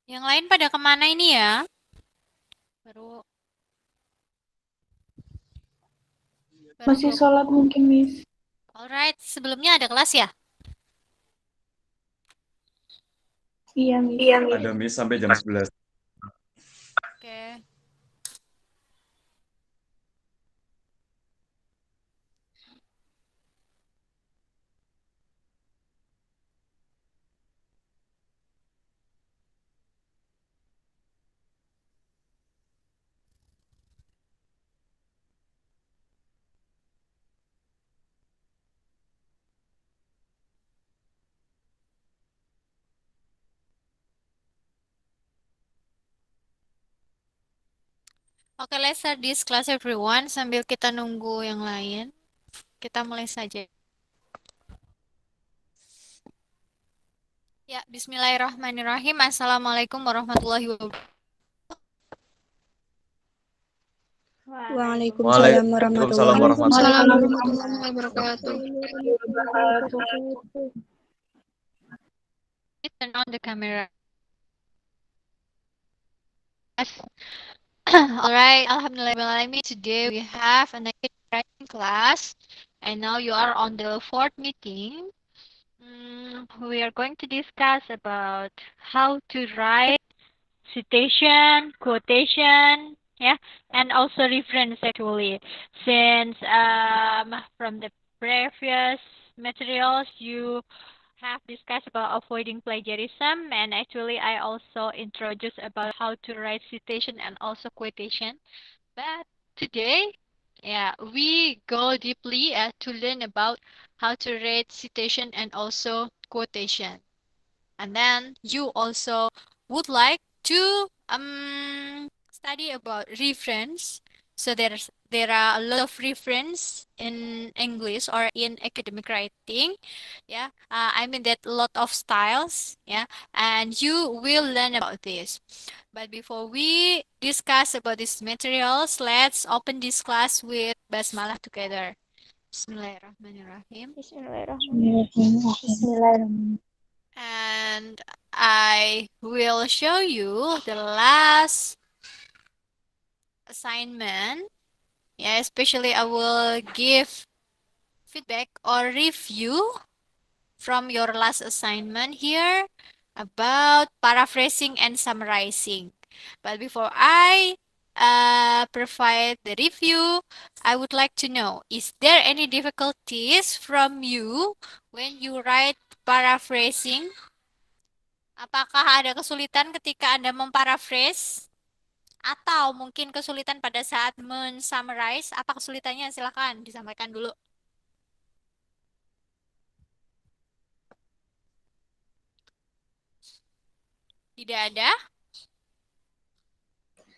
Yang lain pada kemana ini ya? Baru baru Masih sholat mungkin, Miss. Alright, sebelumnya ada kelas ya? Iya, Miss. Iya, ada Miss sampai jam 11. Oke. Oke, let's start this class everyone. Sambil kita nunggu yang lain, kita mulai saja. Ya, Bismillahirrahmanirrahim. Assalamualaikum warahmatullahi wabarakatuh. Waalaikumsalam Waalaikumsalam warahmatullahi warahmatullahi wabarakatuh. wabarakatuh. Waalaikumsalam warahmatullahi wabarakatuh. Please turn on the camera. Alright, Alhamdulillah. Today we have a naked writing class, and now you are on the fourth meeting. We are going to discuss about how to write citation, quotation, yeah, and also reference actually. Since from the previous materials you have discussed about avoiding plagiarism, and actually I also introduced about how to write citation and also quotation. But today, yeah, we go deeply to learn about how to write citation and also quotation. And then you also would like to study about reference. So there are a lot of reference in English or in academic writing. Yeah, I mean that a lot of styles. Yeah, and you will learn about this. But before we discuss about these materials, let's open this class with basmalah together. Bismillahirrahmanirrahim. Bismillahirrahmanirrahim. And I will show you the last assignment. Yeah, especially I will give feedback or review from your last assignment here about paraphrasing and summarizing. But before I provide the review, I would like to know, is there any difficulties from you when you write paraphrasing? Apakah ada kesulitan ketika Anda memparaphrase? Atau mungkin kesulitan pada saat men-summarize? Apa kesulitannya? Silakan disampaikan dulu. Tidak ada?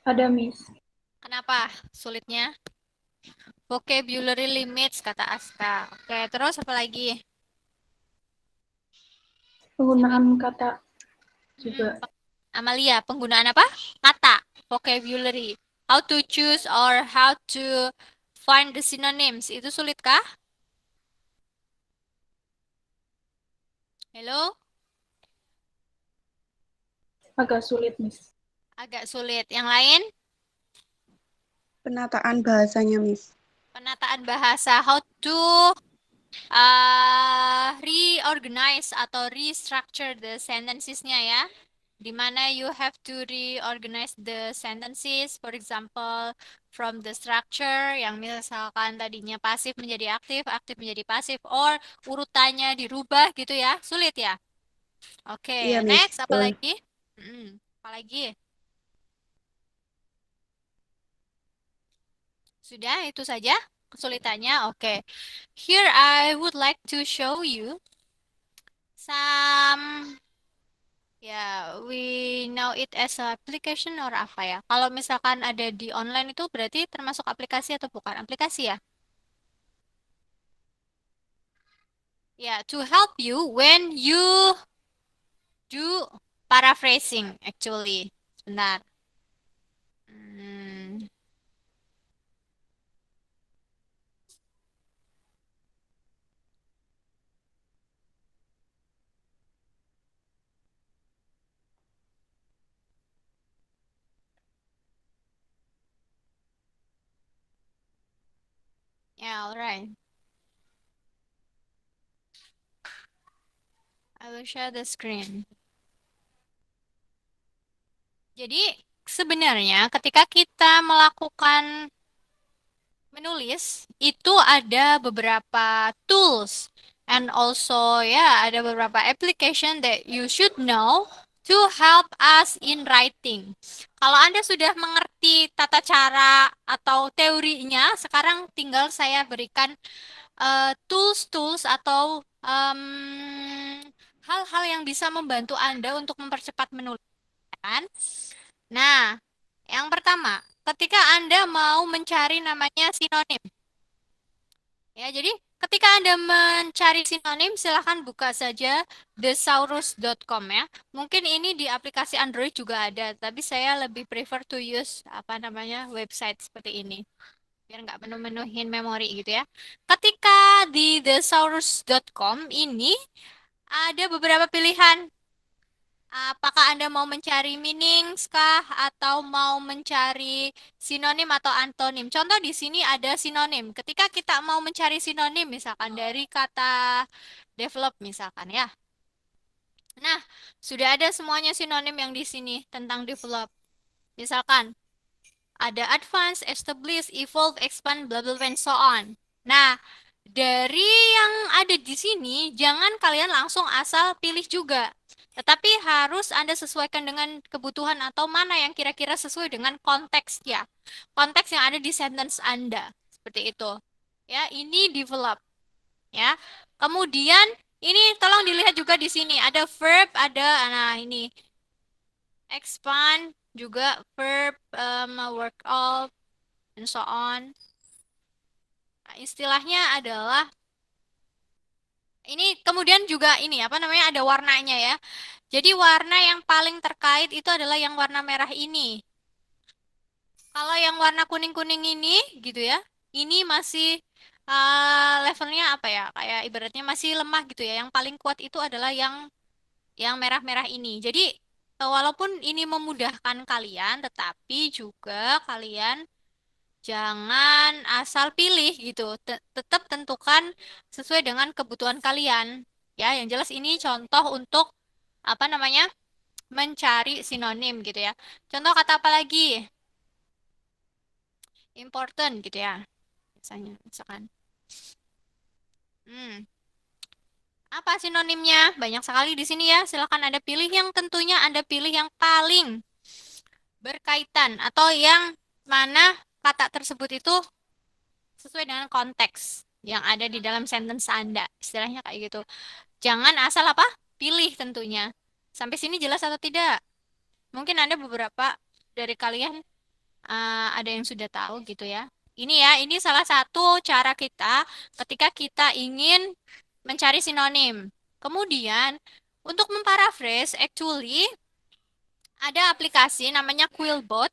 Ada, Miss. Kenapa sulitnya? Vocabulary limits, kata Aska. Oke, terus apa lagi? Penggunaan kata juga. Amalia, penggunaan apa? Kata, vocabulary. How to choose or how to find the synonyms. Itu sulit kah? Hello? Agak sulit, Miss. Agak sulit. Yang lain? Penataan bahasanya, Miss. Penataan bahasa. How to reorganize atau restructure the sentences-nya ya. Di mana you have to reorganize the sentences, for example, from the structure yang misalkan tadinya pasif menjadi aktif, aktif menjadi pasif, or urutannya dirubah gitu ya. Sulit ya? Iya, Oke, Miss. next apa Betul. lagi? Apa lagi? Sudah, itu saja kesulitannya. Oke. Here I would like to show you some, ya, we know it as a application or apa ya. Kalau misalkan ada di online itu berarti termasuk aplikasi atau bukan aplikasi ya? Ya, to help you when you do paraphrasing actually. Sebentar. Hmm, Yeah, alright. I will share the screen. Jadi sebenarnya ketika kita melakukan menulis itu ada beberapa tools and also ya ada beberapa application that you should know to help us in writing. Kalau Anda sudah mengerti tata cara atau teorinya, sekarang tinggal saya berikan tools-tools atau hal-hal yang bisa membantu Anda untuk mempercepat menulis. Nah, yang pertama, ketika Anda mau mencari namanya sinonim. Ya, jadi ketika Anda mencari sinonim, silahkan buka saja thesaurus.com ya. Mungkin ini di aplikasi Android juga ada, tapi saya lebih prefer to use website seperti ini. Biar nggak menuhin memori gitu ya. Ketika di thesaurus.com ini ada beberapa pilihan. Apakah Anda mau mencari meanings kah atau mau mencari sinonim atau antonim? Contoh di sini ada sinonim. Ketika kita mau mencari sinonim misalkan dari kata develop misalkan ya. Nah, sudah ada semuanya sinonim yang di sini tentang develop. Misalkan ada advance, establish, evolve, expand, blah blah blah and so on. Nah, dari yang ada di sini jangan kalian langsung asal pilih juga. Tetapi harus Anda sesuaikan dengan kebutuhan atau mana yang kira-kira sesuai dengan konteks ya. Konteks yang ada di sentence Anda. Seperti itu. Ya, ini develop. Ya. Kemudian ini tolong dilihat juga di sini ada verb, nah ini expand juga verb, work of and so on. Nah, istilahnya adalah ini kemudian juga ini ada warnanya ya. Jadi warna yang paling terkait itu adalah yang warna merah ini. Kalau yang warna kuning-kuning ini gitu ya, ini masih levelnya kayak ibaratnya masih lemah gitu ya. Yang paling kuat itu adalah yang merah-merah ini. Jadi walaupun ini memudahkan kalian, tetapi juga kalian jangan asal pilih gitu. Tetap tentukan sesuai dengan kebutuhan kalian. Ya, yang jelas ini contoh untuk mencari sinonim gitu ya. Contoh kata apa lagi? Important gitu ya. Misalkan. Apa sinonimnya? Banyak sekali di sini ya. Silakan Anda pilih yang tentunya Anda pilih yang paling berkaitan atau yang mana kata tersebut itu sesuai dengan konteks yang ada di dalam sentence Anda. Istilahnya kayak gitu. Jangan asal pilih tentunya. Sampai sini jelas atau tidak? Mungkin Anda beberapa dari kalian ada yang sudah tahu gitu ya. Ini salah satu cara kita ketika kita ingin mencari sinonim. Kemudian, untuk memparaphrase, actually ada aplikasi namanya Quillbot.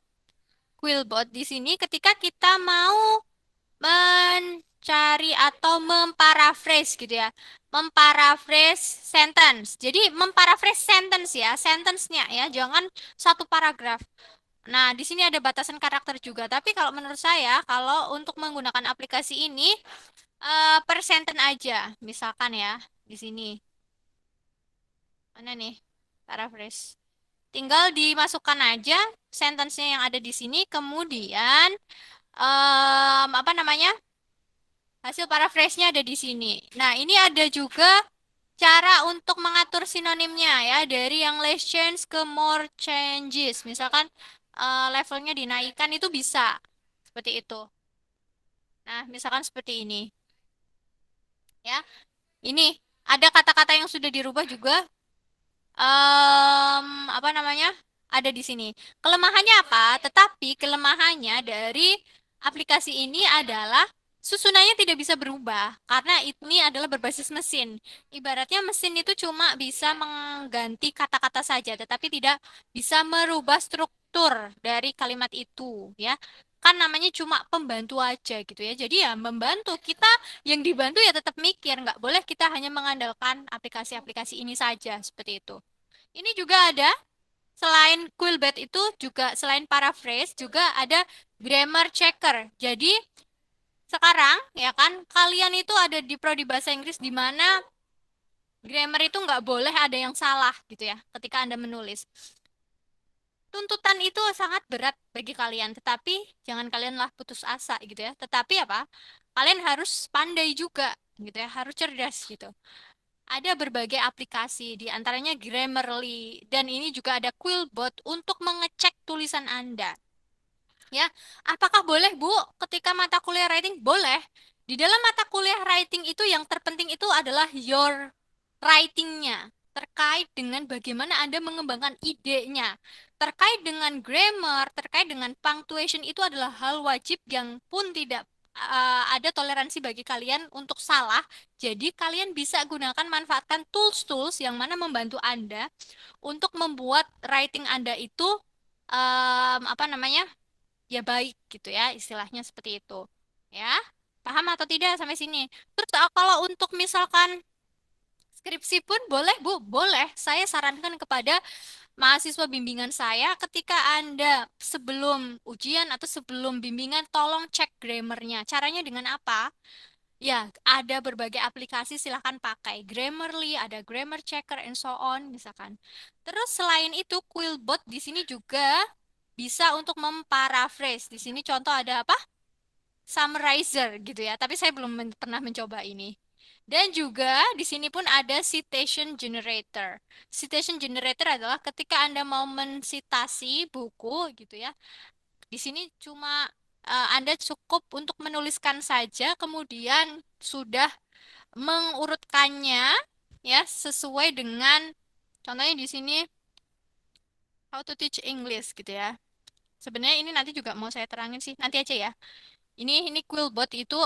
Quillbot di sini ketika kita mau mencari atau memparaphrase gitu ya. Memparaphrase sentence. Jadi memparaphrase sentence ya, sentence-nya ya, jangan satu paragraf. Nah, di sini ada batasan karakter juga. Tapi kalau menurut saya, kalau untuk menggunakan aplikasi ini per sentence aja, misalkan ya di sini. Mana nih? Paraphrase. Tinggal dimasukkan aja sentence-nya yang ada di sini, kemudian hasil paraphrase-nya ada di sini. Nah, ini ada juga cara untuk mengatur sinonimnya ya, dari yang less change ke more changes. Misalkan levelnya dinaikkan itu bisa seperti itu. Nah, misalkan seperti ini. Ya. Ini ada kata-kata yang sudah dirubah juga. Ada di sini. Kelemahannya apa? Tetapi kelemahannya dari aplikasi ini adalah susunannya tidak bisa berubah karena ini adalah berbasis mesin. Ibaratnya mesin itu cuma bisa mengganti kata-kata saja, tetapi tidak bisa merubah struktur dari kalimat itu, ya. Kan namanya cuma pembantu aja gitu ya. Jadi ya membantu, kita yang dibantu ya tetap mikir, nggak boleh kita hanya mengandalkan aplikasi-aplikasi ini saja seperti itu. Ini juga ada selain Quillbot itu juga selain paraphrase juga ada grammar checker. Jadi sekarang ya kan kalian itu ada di prodi bahasa Inggris di mana grammar itu nggak boleh ada yang salah gitu ya ketika Anda menulis. Tuntutan itu sangat berat bagi kalian, tetapi jangan kalianlah putus asa gitu ya. Tetapi apa? Kalian harus pandai juga gitu ya, harus cerdas gitu. Ada berbagai aplikasi, di antaranya Grammarly, dan ini juga ada Quillbot untuk mengecek tulisan Anda. Ya, apakah boleh, Bu, ketika mata kuliah writing? Boleh. Di dalam mata kuliah writing itu yang terpenting itu adalah your writing-nya, terkait dengan bagaimana Anda mengembangkan idenya. Terkait dengan grammar, terkait dengan punctuation itu adalah hal wajib yang pun tidak ada toleransi bagi kalian untuk salah. Jadi kalian bisa gunakan manfaatkan tools-tools yang mana membantu Anda untuk membuat writing Anda itu apa namanya? Ya baik gitu ya, istilahnya seperti itu. Ya. Paham atau tidak sampai sini? Terus kalau untuk misalkan skripsi pun boleh, Bu, boleh. Saya sarankan kepada mahasiswa bimbingan saya ketika Anda sebelum ujian atau sebelum bimbingan tolong cek grammarnya. Caranya dengan apa? Ya, ada berbagai aplikasi silahkan pakai. Grammarly, ada Grammar Checker, and so on, misalkan. Terus selain itu, Quillbot di sini juga bisa untuk memparaphrase. Di sini contoh ada apa? Summarizer gitu ya. Tapi saya belum pernah mencoba ini. Dan juga di sini pun ada citation generator. Citation generator adalah ketika Anda mau mensitasi buku gitu ya. Di sini cuma Anda cukup untuk menuliskan saja kemudian sudah mengurutkannya ya sesuai dengan contohnya di sini how to teach English gitu ya. Sebenarnya ini nanti juga mau saya terangin sih, nanti aja ya. Ini Quillbot itu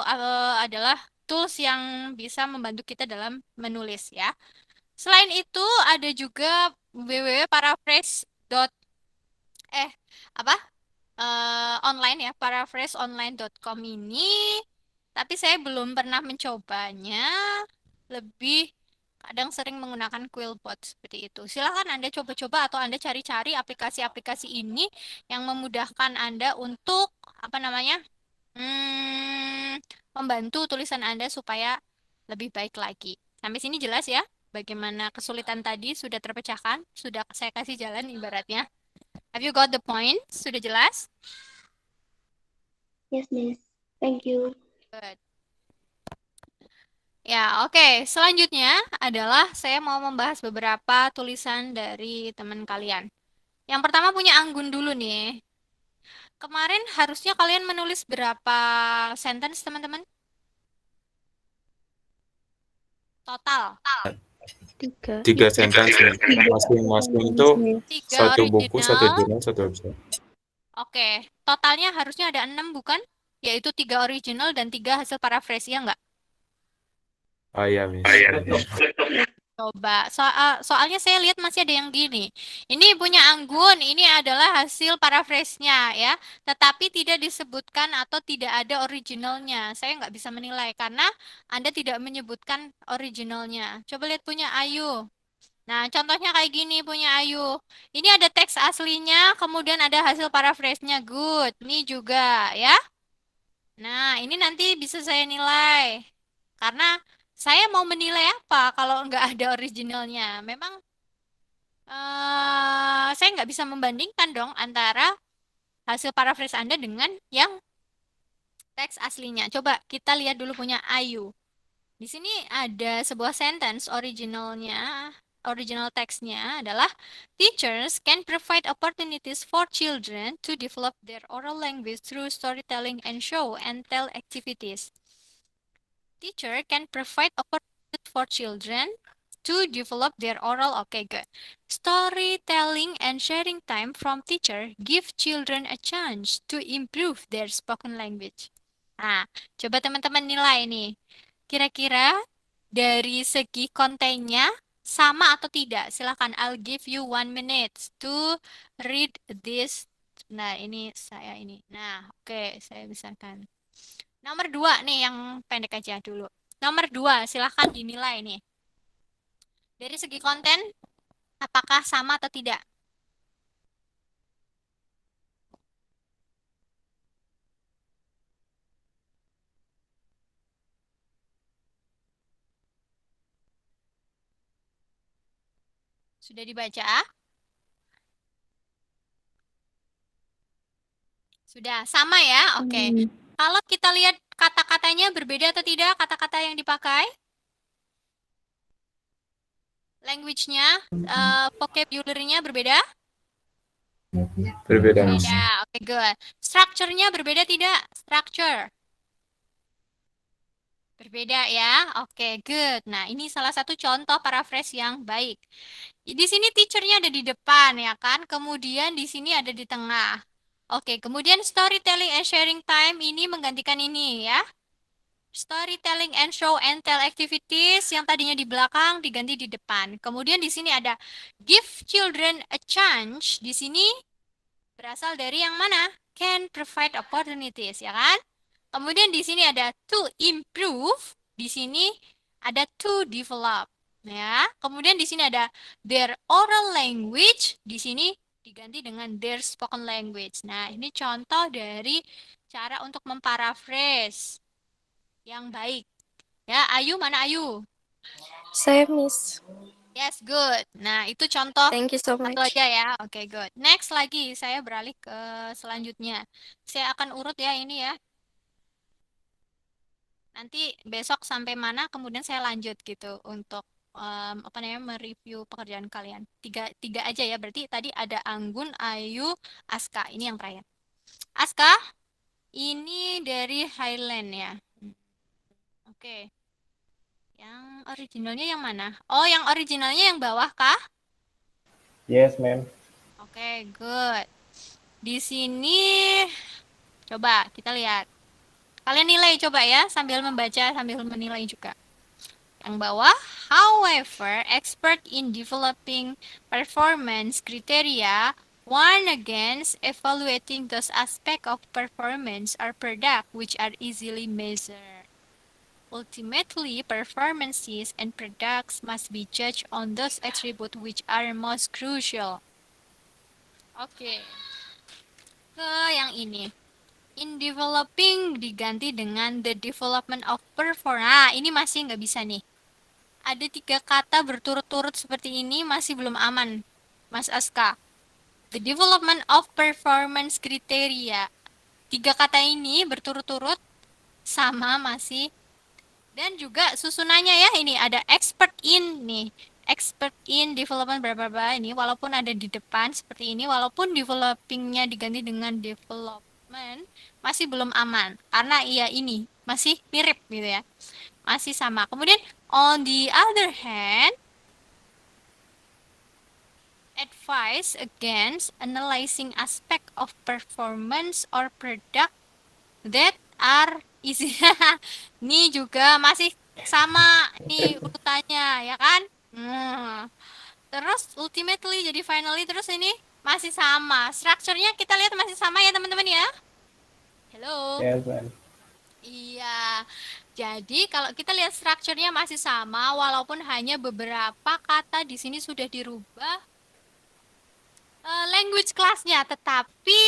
adalah tools yang bisa membantu kita dalam menulis ya. Selain itu ada juga www.paraphrase. Eh apa? Online ya, paraphraseonline.com ini. Tapi saya belum pernah mencobanya. Lebih kadang sering menggunakan Quillbot seperti itu. Silakan Anda coba-coba atau Anda cari-cari aplikasi-aplikasi ini yang memudahkan Anda untuk apa namanya? Membantu tulisan Anda supaya lebih baik lagi. Sampai sini jelas ya? Bagaimana kesulitan tadi sudah terpecahkan? Sudah saya kasih jalan ibaratnya. Have you got the point? Sudah jelas? Yes, Miss. Thank you. Good. Ya, oke. Selanjutnya adalah saya mau membahas beberapa tulisan dari teman kalian. Yang pertama punya Anggun dulu nih. Kemarin harusnya kalian menulis berapa sentence, teman-teman? Total. Tiga sentence masing-masing itu Tiga satu buku, satu original. jurnal, satu episode. Oke. Totalnya harusnya ada 6 bukan? Yaitu 3 original dan 3 hasil paraphrase, ya nggak? Oh iya, Miss. Coba, soalnya saya lihat masih ada yang gini. Ini punya Anggun, ini adalah hasil paraphrase-nya ya. Tetapi tidak disebutkan atau tidak ada originalnya. Saya nggak bisa menilai karena Anda tidak menyebutkan originalnya. Coba lihat punya Ayu. Nah, contohnya kayak gini punya Ayu. Ini ada teks aslinya, kemudian ada hasil paraphrase-nya. Good. Ini juga ya. Nah, ini nanti bisa saya nilai. Karena saya mau menilai apa kalau nggak ada originalnya? Memang saya nggak bisa membandingkan dong antara hasil paraphrase Anda dengan yang teks aslinya. Coba kita lihat dulu punya Ayu. Di sini ada sebuah sentence originalnya, original teksnya adalah teachers can provide opportunities for children to develop their oral language through storytelling and show and tell activities. Teacher can provide opportunities for children to develop their oral. Okay, good. Storytelling and sharing time from teacher give children a chance to improve their spoken language. Nah, coba teman-teman nilai nih. Kira-kira dari segi kontennya sama atau tidak? Silakan, I'll give you 1 minute to read this. Nah, ini saya ini. Nah, oke, saya misalkan. Nomor 2 nih yang pendek aja dulu. Nomor 2, silahkan dinilai nih. Dari segi konten, apakah sama atau tidak? Sudah dibaca? Sudah, sama ya? Oke. Kalau kita lihat kata-katanya berbeda atau tidak, kata-kata yang dipakai? Language-nya, vocabulary-nya berbeda? Berbeda, Miss. Beda, oke, good. Structure-nya berbeda tidak? Structure. Berbeda ya, oke, good. Nah, ini salah satu contoh paraphrase yang baik. Di sini teacher-nya ada di depan ya kan, kemudian di sini ada di tengah. Oke, kemudian storytelling and sharing time ini menggantikan ini ya. Storytelling and show and tell activities yang tadinya di belakang diganti di depan. Kemudian di sini ada give children a chance. Di sini berasal dari yang mana? Can provide opportunities, ya kan? Kemudian di sini ada to improve. Di sini ada to develop, ya. Kemudian di sini ada their oral language. Di sini diganti dengan their spoken language. Nah, ini contoh dari cara untuk memparaphrase yang baik. Ya, Ayu, mana Ayu? Saya, Miss. Yes, good. Nah, itu contoh Thank you so satu much. aja ya. Oke, good. Next lagi, saya beralih ke selanjutnya. Saya akan urut ya ini ya. Nanti besok sampai mana, kemudian saya lanjut gitu untuk apa namanya mereview pekerjaan kalian. Tiga aja ya. Berarti tadi ada Anggun, Ayu, Aska. Ini yang terakhir. Aska, ini dari Highland ya. Oke. Yang originalnya yang mana? Oh, yang originalnya yang bawah kah? Yes, ma'am. Oke, good. Di sini coba kita lihat. Kalian nilai coba ya, sambil membaca, sambil menilai juga. Yang bawah, however, expert in developing performance criteria warn against evaluating those aspects of performance or product which are easily measured. Ultimately, performances and products must be judged on those attributes which are most crucial. Oke. Ke yang ini. In developing diganti dengan the development of performance. Nah, ini masih nggak bisa nih. Ada 3 kata berturut-turut seperti ini masih belum aman, Mas Aska. The development of performance criteria. 3 kata ini berturut-turut sama masih. Dan juga susunannya ya, ini ada expert in nih. Expert in development berapa ini, walaupun ada di depan seperti ini, walaupun developingnya diganti dengan development, masih belum aman. Karena iya ini, masih mirip gitu ya. Masih sama. Kemudian, on the other hand, advice against analyzing aspect of performance or product that are easy. Ini juga masih sama nih urutannya, ya kan? Terus ultimately jadi finally, terus ini masih sama. Strukturnya kita lihat masih sama ya teman-teman ya. Hello. Yes, ma'am. Iya. Jadi kalau kita lihat strukturnya masih sama, walaupun hanya beberapa kata di sini sudah dirubah language class-nya, tetapi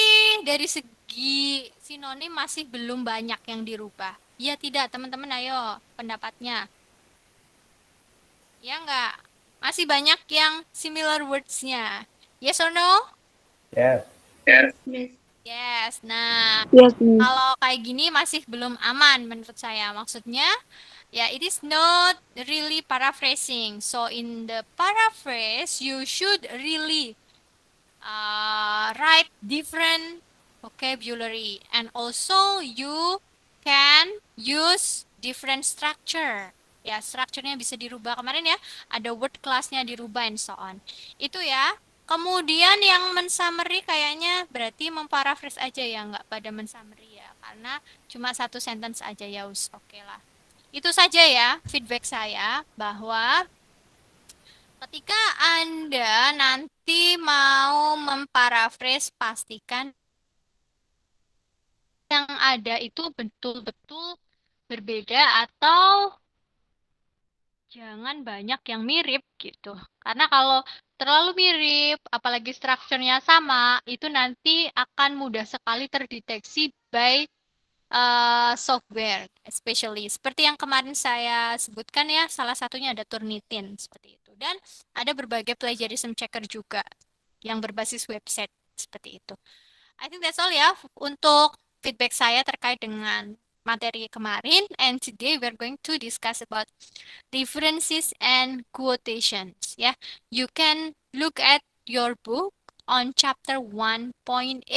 dari segi sinonim masih belum banyak yang dirubah. Iya tidak teman-teman, ayo pendapatnya. Ya enggak? Masih banyak yang similar words-nya. Yes or no? Yes. Yes. Nah, Yes, Miss. kalau kayak gini masih belum aman menurut saya. Maksudnya, ya it is not really paraphrasing. So in the paraphrase, you should really write different vocabulary, and also you can use different structure. Ya, strukturnya bisa dirubah. Kemarin ya, ada word class-nya dirubah and so on. Itu ya. Kemudian yang mensummary kayaknya berarti memparaphrase aja ya, nggak pada mensummary ya. Karena cuma 1 sentence aja ya, oke lah. Itu saja ya feedback saya, bahwa ketika Anda nanti mau memparaphrase, pastikan yang ada itu betul-betul berbeda atau jangan banyak yang mirip gitu. Karena kalau terlalu mirip, apalagi strukturnya sama, itu nanti akan mudah sekali terdeteksi by software, especially seperti yang kemarin saya sebutkan ya, salah satunya ada Turnitin seperti itu, dan ada berbagai plagiarism checker juga yang berbasis website seperti itu. I think that's all ya untuk feedback saya terkait dengan materi kemarin, and today we're going to discuss about references and quotations ya. You can look at your book on chapter 1.8.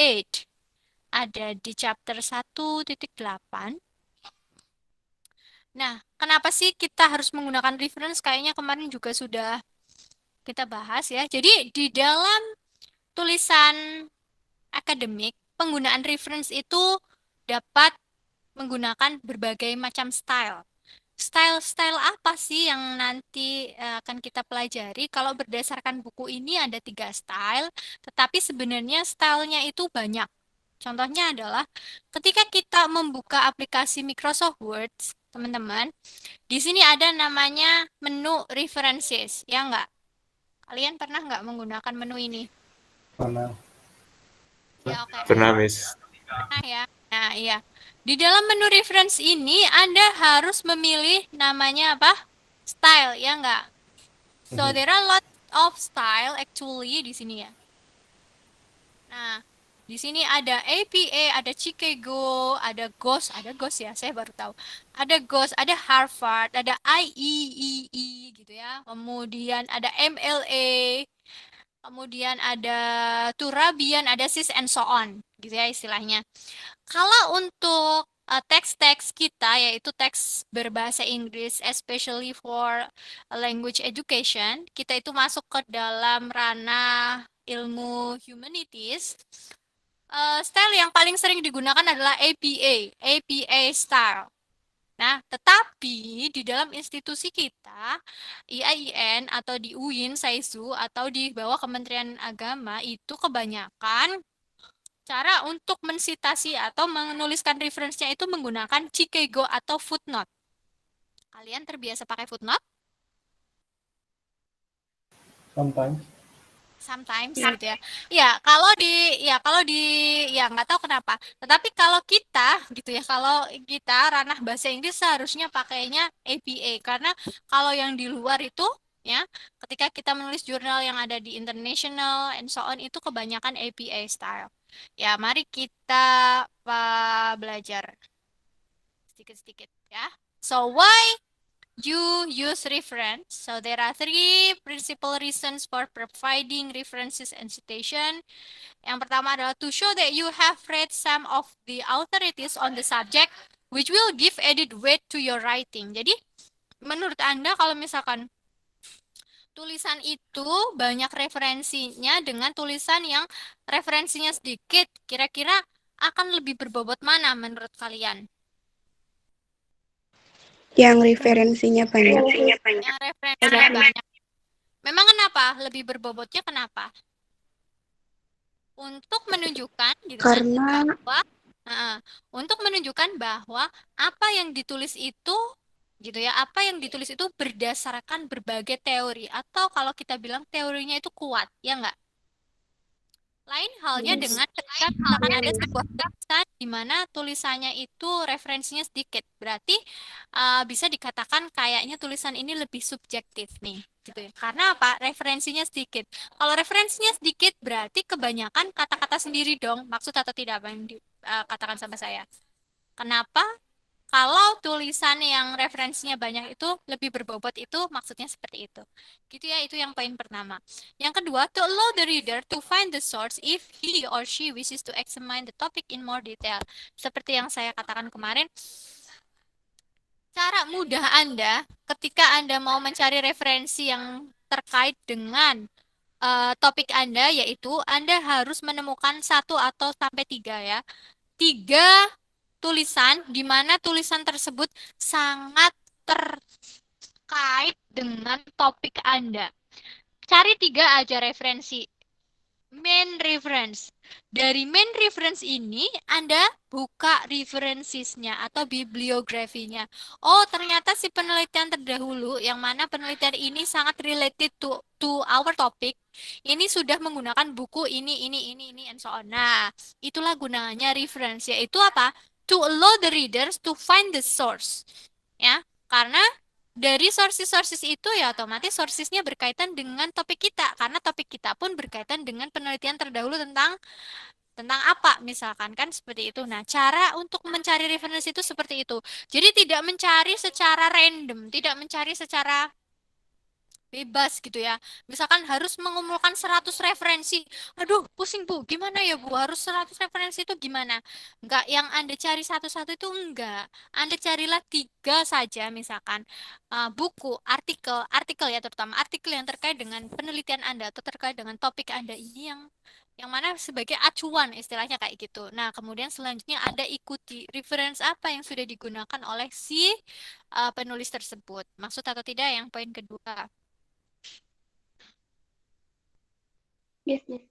Ada di chapter 1.8. Nah, kenapa sih kita harus menggunakan reference? Kayaknya kemarin juga sudah kita bahas ya. Jadi di dalam tulisan akademik, penggunaan reference itu dapat menggunakan berbagai macam style. Style-style apa sih yang nanti akan kita pelajari? Kalau berdasarkan buku ini ada 3 style, tetapi sebenarnya stylenya itu banyak. Contohnya adalah ketika kita membuka aplikasi Microsoft Word, teman-teman, di sini ada namanya menu references, ya enggak? Kalian pernah nggak menggunakan menu ini? Pernah. Ya, oke. Pernah, Miss. Nah, ya. Nah, iya. Di dalam menu reference ini, Anda harus memilih namanya apa? Style, ya enggak? So, there are a lot of style actually di sini ya. Nah, di sini ada APA, ada Chicago, ada GOS ya, saya baru tahu. Ada GOS, ada Harvard, ada IEEE gitu ya. Kemudian ada MLA, kemudian ada Turabian, ada SIS and so on, gitu ya istilahnya. Kalau untuk teks-teks kita, yaitu teks berbahasa Inggris, especially for language education, kita itu masuk ke dalam ranah ilmu humanities. Style yang paling sering digunakan adalah APA style. Nah, tetapi di dalam institusi kita, IAIN atau di UIN, SAISU, atau di bawah Kementerian Agama, itu kebanyakan cara untuk mensitasi atau menuliskan reference-nya itu menggunakan Chicago atau footnote. Kalian terbiasa pakai footnote? Sometimes gitu ya. Ya, kalau nggak tahu kenapa. Tetapi kalau kita gitu ya, kalau kita ranah bahasa Inggris seharusnya pakainya APA, karena kalau yang di luar itu ya, ketika kita menulis jurnal yang ada di international and so on itu kebanyakan APA style. Ya, mari kita belajar sedikit-sedikit ya. So why you use reference? So there are 3 principal reasons for providing references and citation. Yang pertama adalah to show that you have read some of the authorities on the subject, which will give added weight to your writing. Jadi, menurut Anda kalau misalkan tulisan itu banyak referensinya dengan tulisan yang referensinya sedikit, kira-kira akan lebih berbobot mana menurut kalian? Yang referensinya banyak. Yang referensinya banyak. Memang kenapa? Lebih berbobotnya kenapa? Untuk menunjukkan gitu Karena bahwa untuk menunjukkan bahwa apa yang ditulis itu gitu ya, apa yang ditulis itu berdasarkan berbagai teori, atau kalau kita bilang teorinya itu kuat, ya enggak? Lain halnya dengan ketika misalkan ada sebuah tulisan di mana tulisannya itu referensinya sedikit, berarti bisa dikatakan kayaknya tulisan ini lebih subjektif nih, gitu ya. Karena apa? Referensinya sedikit. Kalau referensinya sedikit, berarti kebanyakan kata-kata sendiri dong. Maksud atau tidak apa yang dikatakan sama saya? Kenapa? Kalau tulisan yang referensinya banyak itu lebih berbobot, itu maksudnya seperti itu. Gitu ya, itu yang poin pertama. Yang kedua, to allow the reader to find the source if he or she wishes to examine the topic in more detail. Seperti yang saya katakan kemarin, cara mudah Anda ketika Anda mau mencari referensi yang terkait dengan topik Anda, yaitu Anda harus menemukan 1 atau sampai 3 ya. 3 tulisan di mana tulisan tersebut sangat terkait dengan topik Anda. Cari 3 aja referensi. Main reference. Dari main reference ini, Anda buka references-nya atau bibliografinya. Oh, ternyata si penelitian terdahulu, yang mana penelitian ini sangat related to our topic, ini sudah menggunakan buku ini, and so on. Nah, itulah gunanya reference, yaitu apa? to allow the readers to find the source. Ya, karena dari sources itu ya otomatis sourcesnya berkaitan dengan topik kita, karena topik kita pun berkaitan dengan penelitian terdahulu tentang apa misalkan, kan seperti itu. Nah, cara untuk mencari referensi itu seperti itu. Jadi tidak mencari secara random, tidak mencari secara bebas gitu ya. Misalkan harus mengumpulkan 100 referensi. Aduh, pusing Bu. Gimana ya Bu? Harus 100 referensi itu gimana? Enggak, yang Anda cari satu-satu itu enggak. Anda carilah 3 saja misalkan. Buku, artikel ya, terutama artikel yang terkait dengan penelitian Anda atau terkait dengan topik Anda ini yang mana sebagai acuan istilahnya kayak gitu. Nah, kemudian selanjutnya Anda ikuti reference apa yang sudah digunakan oleh si penulis tersebut. Maksud atau tidak yang poin kedua? Yes, Miss.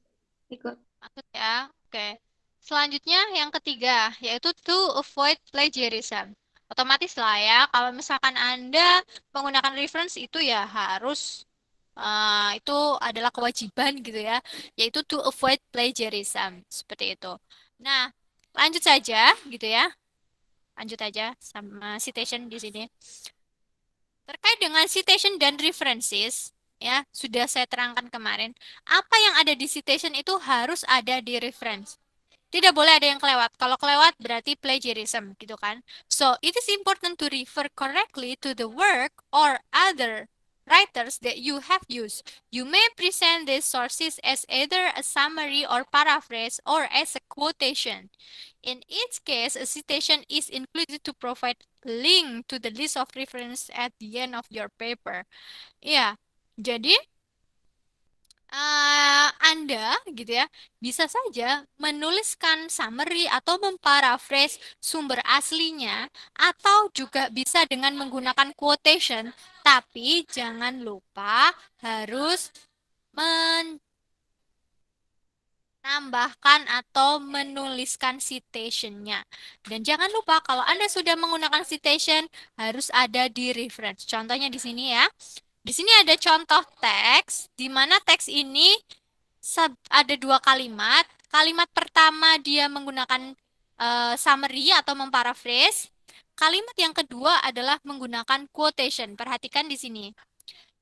Ikut. Maksud ya. Oke. Selanjutnya yang ketiga, yaitu to avoid plagiarism. Otomatis lah ya, kalau misalkan Anda menggunakan reference itu ya harus itu adalah kewajiban gitu ya, yaitu to avoid plagiarism seperti itu. Nah, lanjut saja gitu ya. Lanjut aja sama citation di sini. Terkait dengan citation dan references, ya, sudah saya terangkan kemarin. Apa yang ada di citation itu harus ada di reference. Tidak boleh ada yang kelewat. Kalau kelewat berarti plagiarism gitu kan. So, it is important to refer correctly to the work or other writers that you have used. You may present these sources as either a summary or paraphrase or as a quotation. In each case, a citation is included to provide link to the list of reference at the end of your paper. Ya, jadi Anda gitu ya bisa saja menuliskan summary atau memparaphrase sumber aslinya atau juga bisa dengan menggunakan quotation, tapi jangan lupa harus menambahkan atau menuliskan citationnya. Dan jangan lupa kalau Anda sudah menggunakan citation harus ada di reference. Contohnya di sini ya. Di sini ada contoh teks, di mana teks ini ada 2 kalimat. Kalimat pertama dia menggunakan summary atau memparaphrase. Kalimat yang kedua adalah menggunakan quotation. Perhatikan di sini.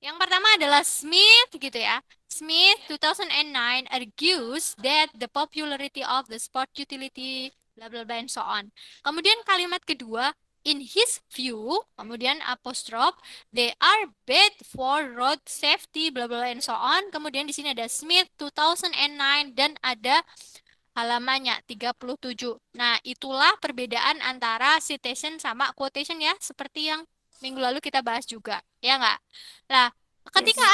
Yang pertama adalah Smith gitu ya. Smith 2009 argues that the popularity of the sport utility bla bla bla and so on. Kemudian kalimat kedua, in his view, kemudian apostrof, they are bad for road safety bla bla and so on. Kemudian di sini ada Smith 2009 dan ada halamannya 37. Nah, itulah perbedaan antara citation sama quotation ya, seperti yang minggu lalu kita bahas juga, ya nggak? Nah, ketika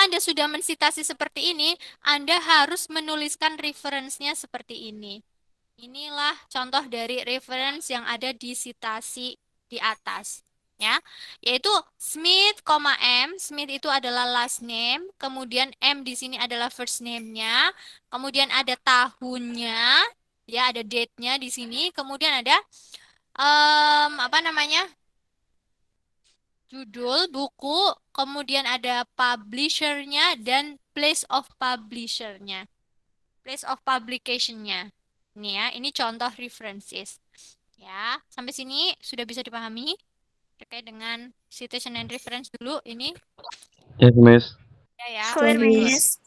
Anda sudah mensitasi seperti ini, Anda harus menuliskan reference-nya seperti ini. Inilah contoh dari reference yang ada di citasi di atas, ya, yaitu Smith, M. Smith itu adalah last name, kemudian M di sini adalah first name-nya, kemudian ada tahunnya, ya, ada date-nya di sini, kemudian ada judul buku, kemudian ada publisher-nya dan place of publisher-nya, place of publication-nya. Ini ya, ini contoh references. Ya, sampai sini sudah bisa dipahami terkait dengan citation and reference dulu ini. Yes, Miss. Ya. Clear, Miss.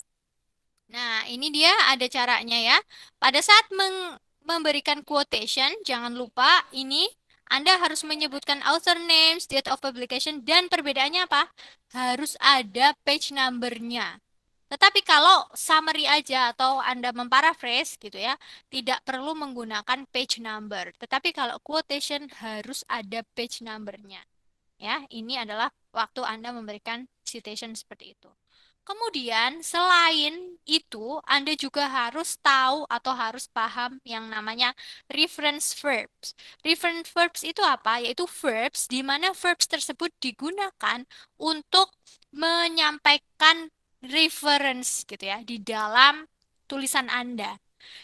Nah, ini dia ada caranya ya. Pada saat memberikan quotation, jangan lupa ini Anda harus menyebutkan author names, date of publication, dan perbedaannya apa? Harus ada page number-nya. Tetapi kalau summary aja atau Anda memparaphrase gitu ya, tidak perlu menggunakan page number. Tetapi kalau quotation harus ada page number-nya. Ya, ini adalah waktu Anda memberikan citation seperti itu. Kemudian, selain itu, Anda juga harus tahu atau harus paham yang namanya reference verbs. Reference verbs itu apa? Yaitu verbs di mana verbs tersebut digunakan untuk menyampaikan reference gitu ya di dalam tulisan Anda.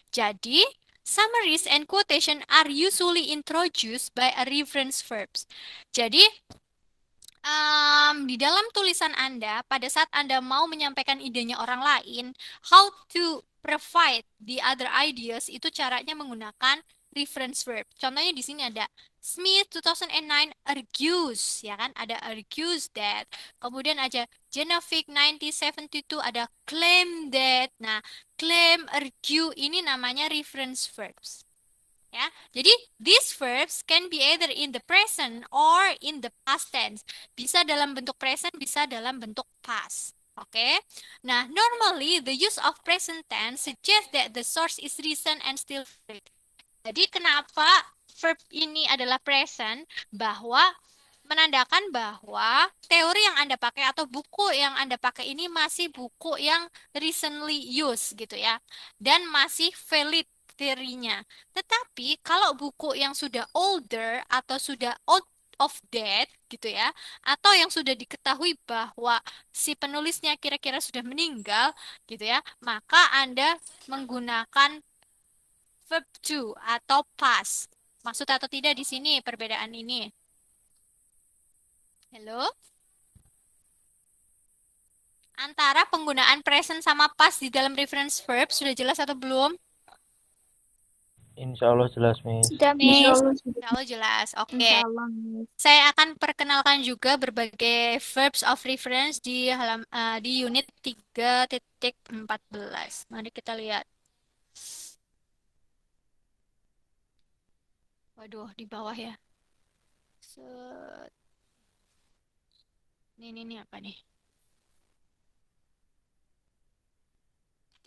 Jadi, summaries and quotation are usually introduced by a reference verbs. Jadi, di dalam tulisan Anda, pada saat Anda mau menyampaikan idenya orang lain, how to provide the other ideas itu caranya menggunakan reference verb. Contohnya di sini ada Smith 2009 argues, ya kan? Ada argues that. Kemudian ada Genevieve 1972 ada claim that. Nah, claim, argue ini namanya reference verbs. Ya, jadi these verbs can be either in the present or in the past tense. Bisa dalam bentuk present, bisa dalam bentuk past. Oke. Nah, normally the use of present tense suggests that the source is recent and still valid. Jadi kenapa verb ini adalah present? Bahwa menandakan bahwa teori yang Anda pakai atau buku yang Anda pakai ini masih buku yang recently used gitu ya. Dan masih valid teorinya. Tetapi kalau buku yang sudah older atau sudah out of date gitu ya, atau yang sudah diketahui bahwa si penulisnya kira-kira sudah meninggal gitu ya, maka Anda menggunakan verb to atau past. Maksud atau tidak di sini perbedaan ini? Halo? Antara penggunaan present sama past di dalam reference verb sudah jelas atau belum? Insya Allah jelas, Miss. Sudah, Insya Miss. Allah Insya sudah. Allah jelas. Oke. Insyaallah, Miss. Saya akan perkenalkan juga berbagai verbs of reference di di unit 3.14. Mari kita lihat. Waduh, di bawah ya. Set. Ini apa nih?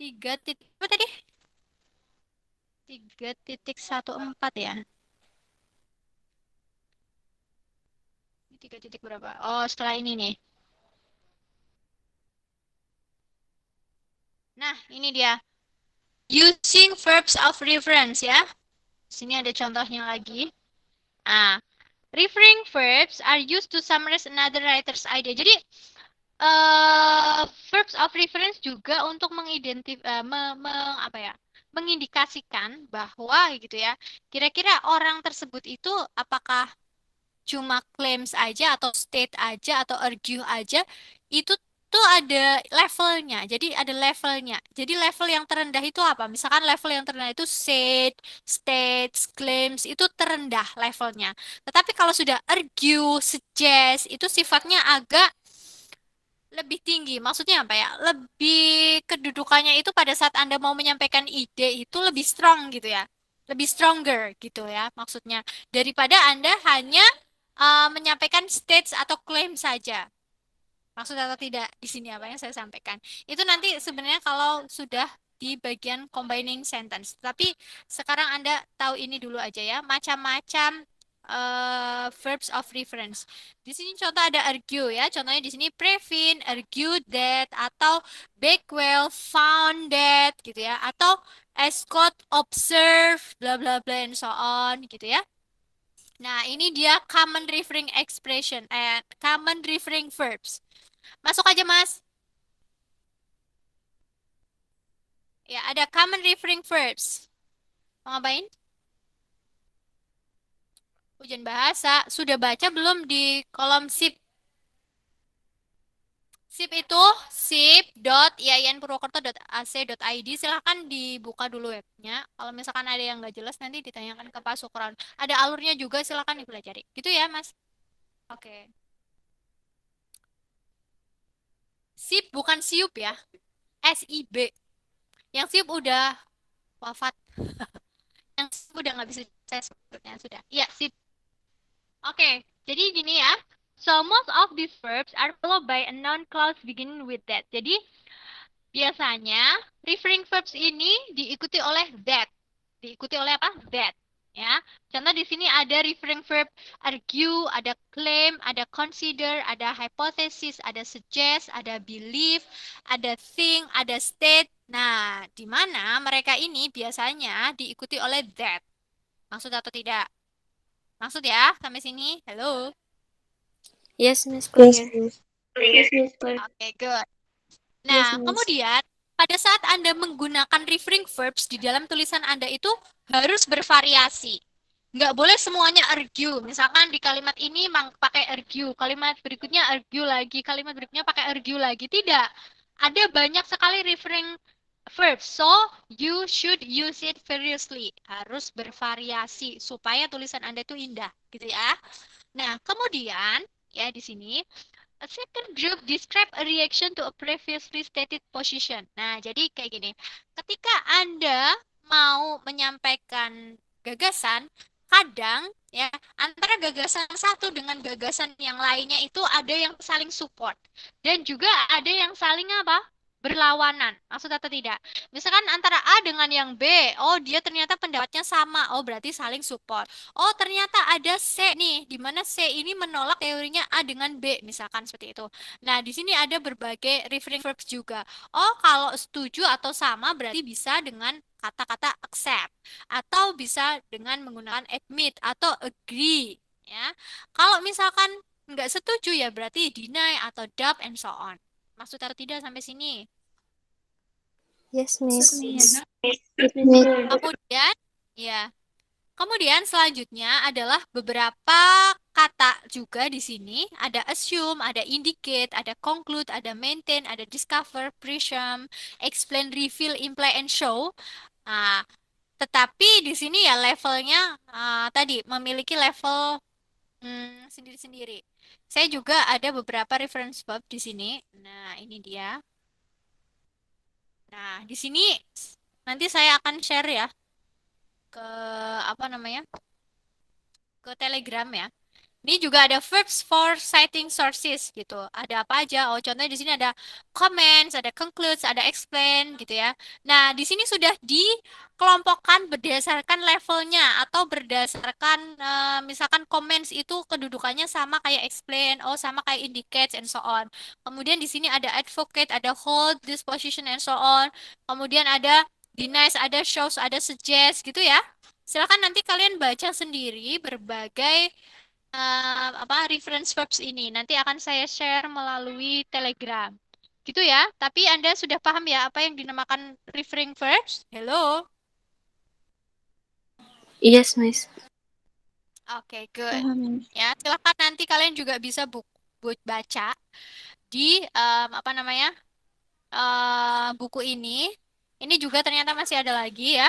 3 titik apa tadi? 3.14 ya. Ini 3 titik berapa? Oh, setelah ini nih. Nah, ini dia. Using verbs of reference ya. Sini ada contohnya lagi. Ah, referring verbs are used to summarize another writer's idea. Jadi, verbs of reference juga untuk mengindikasikan bahwa gitu ya, kira-kira orang tersebut itu apakah cuma claims aja atau state aja atau argue aja, itu tuh ada levelnya. Jadi ada levelnya. Jadi level yang terendah itu apa? Misalkan level yang terendah itu said, states, claims itu terendah levelnya. Tetapi kalau sudah argue, suggest itu sifatnya agak lebih tinggi. Maksudnya apa ya? Lebih kedudukannya itu pada saat Anda mau menyampaikan ide itu lebih strong gitu ya. Lebih stronger gitu ya maksudnya. Daripada Anda hanya menyampaikan states atau claim saja. Maksud atau tidak di sini apa yang saya sampaikan. Itu nanti sebenarnya kalau sudah di bagian combining sentence. Tapi sekarang Anda tahu ini dulu aja ya. Macam-macam verbs of reference. Di sini contoh ada argue ya. Contohnya di sini Previn argued that atau Bakewell found that gitu ya. Atau Scott observed bla bla bla and so on gitu ya. Nah, ini dia common referring expression common referring verbs. Masuk aja, Mas. Ya, ada common referring verbs. Mau ngapain? Ujian bahasa. Sudah baca belum di kolom SIP? SIP itu sip.iainpurwokerto.ac.id. Silahkan dibuka dulu webnya. Kalau misalkan ada yang nggak jelas, nanti ditanyakan ke Pak Sukron. Ada alurnya juga, silahkan dipelajari. Gitu ya, Mas? Oke. SIP bukan SIUP ya. SIB. Yang SIUP udah wafat. Yang SIUP udah nggak bisa saya sebutnya. Sudah. Iya, SIP. Oke, jadi gini ya. So, most of these verbs are followed by a noun clause beginning with that. Jadi, biasanya referring verbs ini diikuti oleh that. Diikuti oleh apa? That. Ya. Contoh di sini ada referring verb argue, ada claim, ada consider, ada hypothesis, ada suggest, ada believe, ada think, ada state. Nah, di mana mereka ini biasanya diikuti oleh that. Maksud atau tidak? Maksud ya, sampai sini. Halo. Yes, Miss. Yes, Clear. Miss. Yes, Miss. Clear. Oke, good. Nah, Yes, Miss. kemudian pada saat Anda menggunakan referring verbs di dalam tulisan Anda itu harus bervariasi. Nggak boleh semuanya argue. Misalkan di kalimat ini pakai argue, kalimat berikutnya argue lagi, kalimat berikutnya pakai argue lagi. Tidak. Ada banyak sekali referring verb. So, you should use it variously. Harus bervariasi supaya tulisan Anda itu indah, gitu ya. Nah, kemudian ya di sini a second group describe a reaction to a previously stated position. Nah, jadi kayak gini. Ketika Anda mau menyampaikan gagasan, kadang ya antara gagasan satu dengan gagasan yang lainnya itu ada yang saling support dan juga ada yang saling apa? Berlawanan. Maksud atau tidak? Misalkan antara A dengan yang B, oh dia ternyata pendapatnya sama, oh berarti saling support. Oh ternyata ada C nih, di mana C ini menolak teorinya A dengan B, misalkan seperti itu. Nah di sini ada berbagai referring verbs juga. Oh kalau setuju atau sama berarti bisa dengan kata-kata accept atau bisa dengan menggunakan admit atau agree. Ya, kalau misalkan nggak setuju ya berarti deny atau doubt and so on. Maksud atau tidak sampai sini? Yes, Miss. Yes, Kemudian, ya. Kemudian selanjutnya adalah beberapa kata juga di sini. Ada assume, ada indicate, ada conclude, ada maintain, ada discover, presume, explain, reveal, imply, and show. Nah, tetapi di sini ya levelnya tadi memiliki level sendiri-sendiri. Saya juga ada beberapa reference verb di sini. Nah, ini dia. Nah, di sini nanti saya akan share ya ke apa namanya? Ke Telegram ya. Ini juga ada verbs for citing sources gitu. Ada apa aja? Oh, contohnya di sini ada comments, ada concludes, ada explain gitu ya. Nah, di sini sudah dikelompokkan berdasarkan levelnya atau berdasarkan misalkan comments itu kedudukannya sama kayak explain, oh sama kayak indicates and so on. Kemudian di sini ada advocate, ada hold this position and so on. Kemudian ada denies, ada shows, ada suggest gitu ya. Silakan nanti kalian baca sendiri berbagai reference verbs ini. Nanti akan saya share melalui Telegram. Gitu ya. Tapi Anda sudah paham ya apa yang dinamakan referring verbs? Hello. Yes, Miss. Oke, good. Paham, Miss. Ya, silakan nanti kalian juga bisa baca di buku ini. Ini juga ternyata masih ada lagi ya.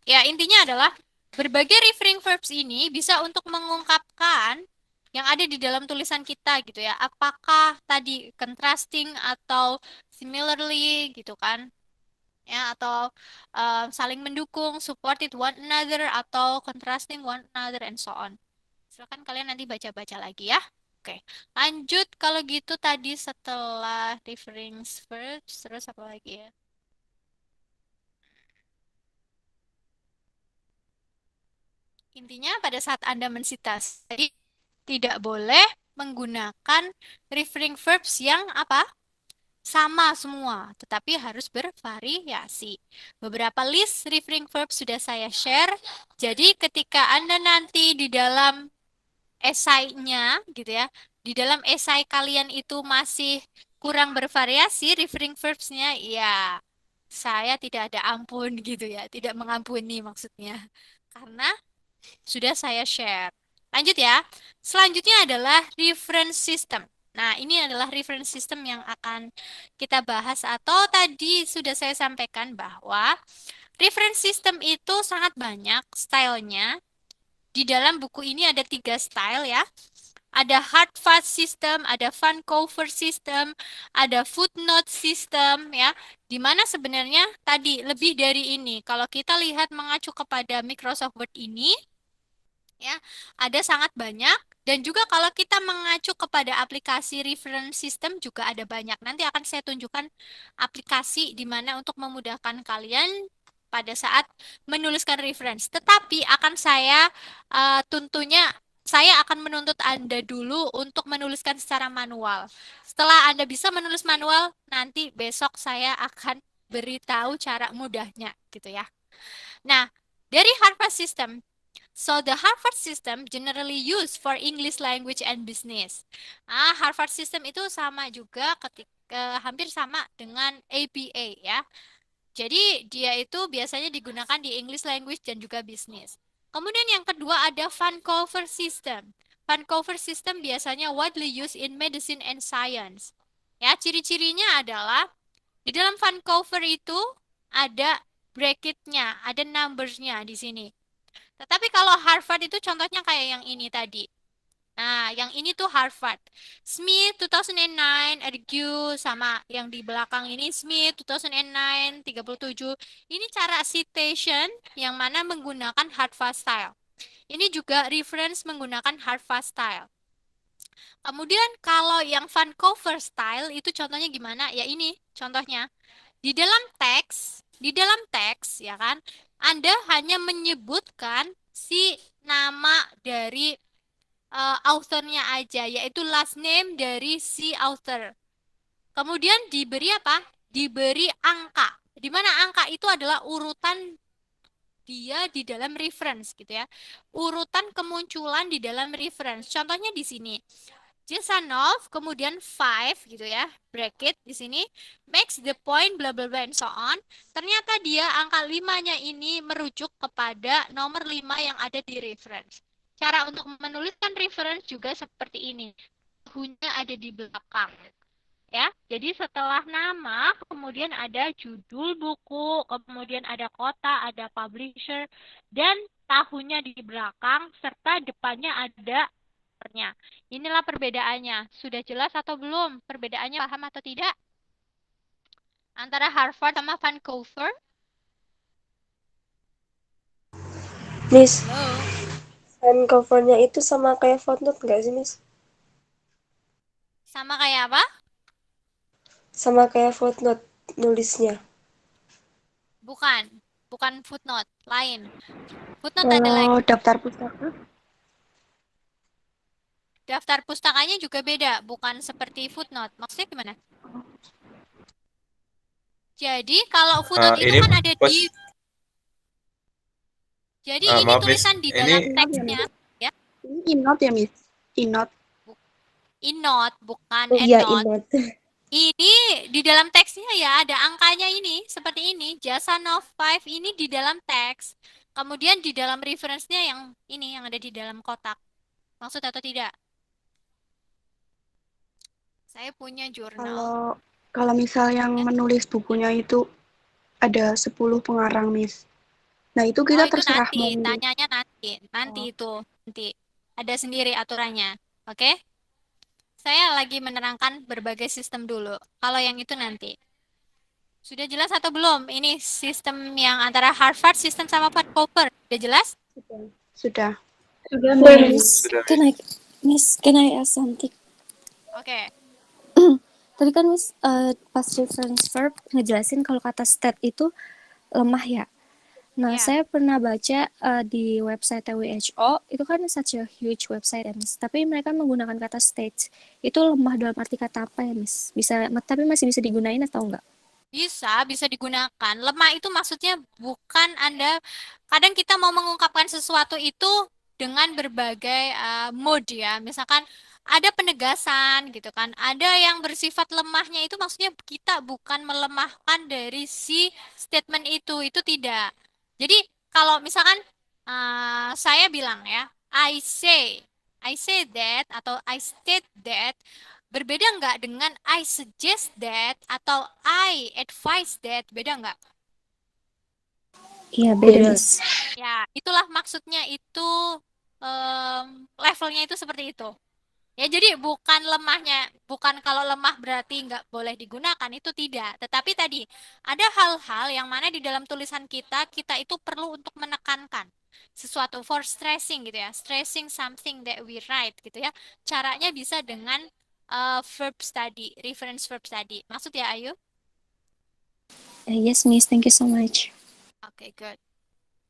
Ya, intinya adalah berbagai referring verbs ini bisa untuk mengungkapkan yang ada di dalam tulisan kita gitu ya. Apakah tadi contrasting atau similarly gitu kan. Ya, atau saling mendukung, supported one another atau contrasting one another and so on. Silakan kalian nanti baca-baca lagi ya. Oke, lanjut kalau gitu tadi setelah referring verbs terus apa lagi ya? Intinya pada saat Anda mensitasi tidak boleh menggunakan referring verbs yang apa? Sama semua, tetapi harus bervariasi. Beberapa list referring verbs sudah saya share. Jadi ketika Anda nanti di dalam esainya gitu ya, di dalam esai kalian itu masih kurang bervariasi referring verbs-nya, ya saya tidak ada ampun gitu ya, tidak mengampuni maksudnya. Karena sudah saya share. Lanjut ya. Selanjutnya adalah reference system. Nah, ini adalah reference system yang akan kita bahas atau tadi sudah saya sampaikan bahwa reference system itu sangat banyak stylenya. Di dalam buku ini ada 3 style ya. Ada hard fast system, ada fun cover system, ada footnote system ya. Di mana sebenarnya tadi lebih dari ini. Kalau kita lihat mengacu kepada Microsoft Word ini, ya, ada sangat banyak dan juga kalau kita mengacu kepada aplikasi reference system juga ada banyak. Nanti akan saya tunjukkan aplikasi di mana untuk memudahkan kalian pada saat menuliskan reference. Tetapi akan saya tentunya saya akan menuntut Anda dulu untuk menuliskan secara manual. Setelah Anda bisa menulis manual, nanti besok saya akan beritahu cara mudahnya gitu ya. Nah, dari Harvard System. So the Harvard System generally used for English language and business. Harvard System itu sama juga hampir sama dengan APA ya. Jadi dia itu biasanya digunakan di English language dan juga business. Kemudian yang kedua ada Vancouver System. Vancouver System biasanya widely used in medicine and science. Ya, ciri-cirinya adalah Di dalam Vancouver itu ada bracketnya, ada numbersnya di sini. Tetapi kalau Harvard itu contohnya kayak yang ini tadi. Nah, yang ini tuh Harvard. Smith 2009, Ergue sama yang di belakang ini Smith 2009, 37. Ini cara citation yang mana menggunakan Harvard style. Ini juga reference menggunakan Harvard style. Kemudian kalau yang Vancouver style itu contohnya gimana? Ya ini contohnya. Di dalam teks ya kan, Anda hanya menyebutkan si nama dari authornya aja, yaitu last name dari si author. Kemudian diberi apa? Diberi angka. Di mana angka itu adalah urutan dia di dalam reference gitu ya. Urutan kemunculan di dalam reference. Contohnya di sini. Jessanov, kemudian 5 gitu ya, bracket di sini, makes the point bla bla bla and so on. Ternyata dia angka 5-nya ini merujuk kepada nomor 5 yang ada di reference. Cara untuk menuliskan reference juga seperti ini. Tahunnya ada di belakang. Ya, jadi setelah nama, kemudian ada judul buku, kemudian ada kota, ada publisher, dan tahunnya di belakang, serta depannya ada nya. Inilah perbedaannya. Sudah jelas atau belum? Perbedaannya paham atau tidak? Antara Harvard sama Vancouver? Miss, Halo? Vancouver-nya itu sama kayak footnote nggak sih, Miss? Sama kayak apa? Sama kayak footnote nulisnya. Bukan. Bukan footnote. Lain. Footnote ada lagi. Kalau daftar pustaka, Daftar pustakanya juga beda. Bukan seperti footnote. Maksudnya gimana? Jadi kalau footnote itu Ini kan ada pas, di... Jadi ini maaf Miss, tulisan di ini dalam teksnya. ini inot ya, Miss? Inot. In-note, bukan Oh iya, end-note. inot. Ini di dalam teksnya ya ada angkanya ini seperti ini. Jessanov 5 ini di dalam teks. Kemudian di dalam reference-nya yang ini yang ada di dalam kotak. Maksud atau tidak? Saya punya jurnal. Kalau misal yang menulis bukunya itu ada 10 pengarang, Miss. Nah, itu Oh, kita itu terserah nanti, mau milih. tanyanya nanti. Nanti itu, nanti. Ada sendiri aturannya. Oke? Saya lagi menerangkan berbagai sistem dulu. Kalau yang itu nanti. Sudah jelas atau belum? Ini sistem yang antara Harvard sistem sama Vancouver. Sudah jelas? Sudah. Sudah, Sorry, Miss. Miss, can I ask something? Oke. Tadi kan Miss pas reference verb ngejelasin kalau kata state itu lemah ya. Nah, Ya. saya pernah baca di website WHO, itu kan such a huge website ya, Miss. Tapi mereka menggunakan kata state. Itu lemah dalam arti kata apa ya, Miss? Tapi masih bisa digunain atau enggak? Bisa digunakan. Lemah itu maksudnya bukan Anda, kadang kita mau mengungkapkan sesuatu itu dengan berbagai mode ya. Misalkan ada penegasan gitu kan. Ada yang bersifat lemahnya itu maksudnya kita bukan melemahkan dari si statement itu tidak. Jadi kalau misalkan saya bilang ya, I say that atau I state that, berbeda nggak dengan I suggest that atau I advise that? Beda nggak? Iya, beda, Miss. Ya, itulah maksudnya itu levelnya itu seperti itu. Ya, jadi bukan lemahnya, bukan kalau lemah berarti nggak boleh digunakan, itu tidak. Tetapi tadi, ada hal-hal yang mana di dalam tulisan kita itu perlu untuk menekankan sesuatu, for stressing gitu ya. Stressing something that we write gitu ya. Caranya bisa dengan verb study, reference verb study. Maksud ya, Ayu? Yes, Miss. Thank you so much. Oke, good.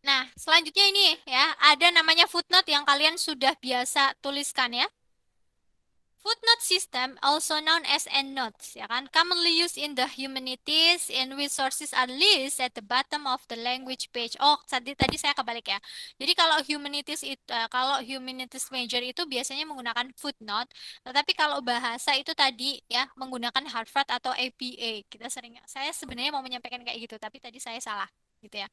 Nah, selanjutnya ini ya, ada namanya footnote yang kalian sudah biasa tuliskan ya. Footnote system, also known as endnotes, ya kan, commonly used in the humanities, in which sources are listed at the bottom of the language page. Oh, tadi saya kebalik ya. Jadi kalau humanities major itu biasanya menggunakan footnote, tetapi kalau bahasa itu tadi ya menggunakan Harvard atau APA. Saya sebenarnya mau menyampaikan kayak gitu, tapi tadi saya salah, gitu ya.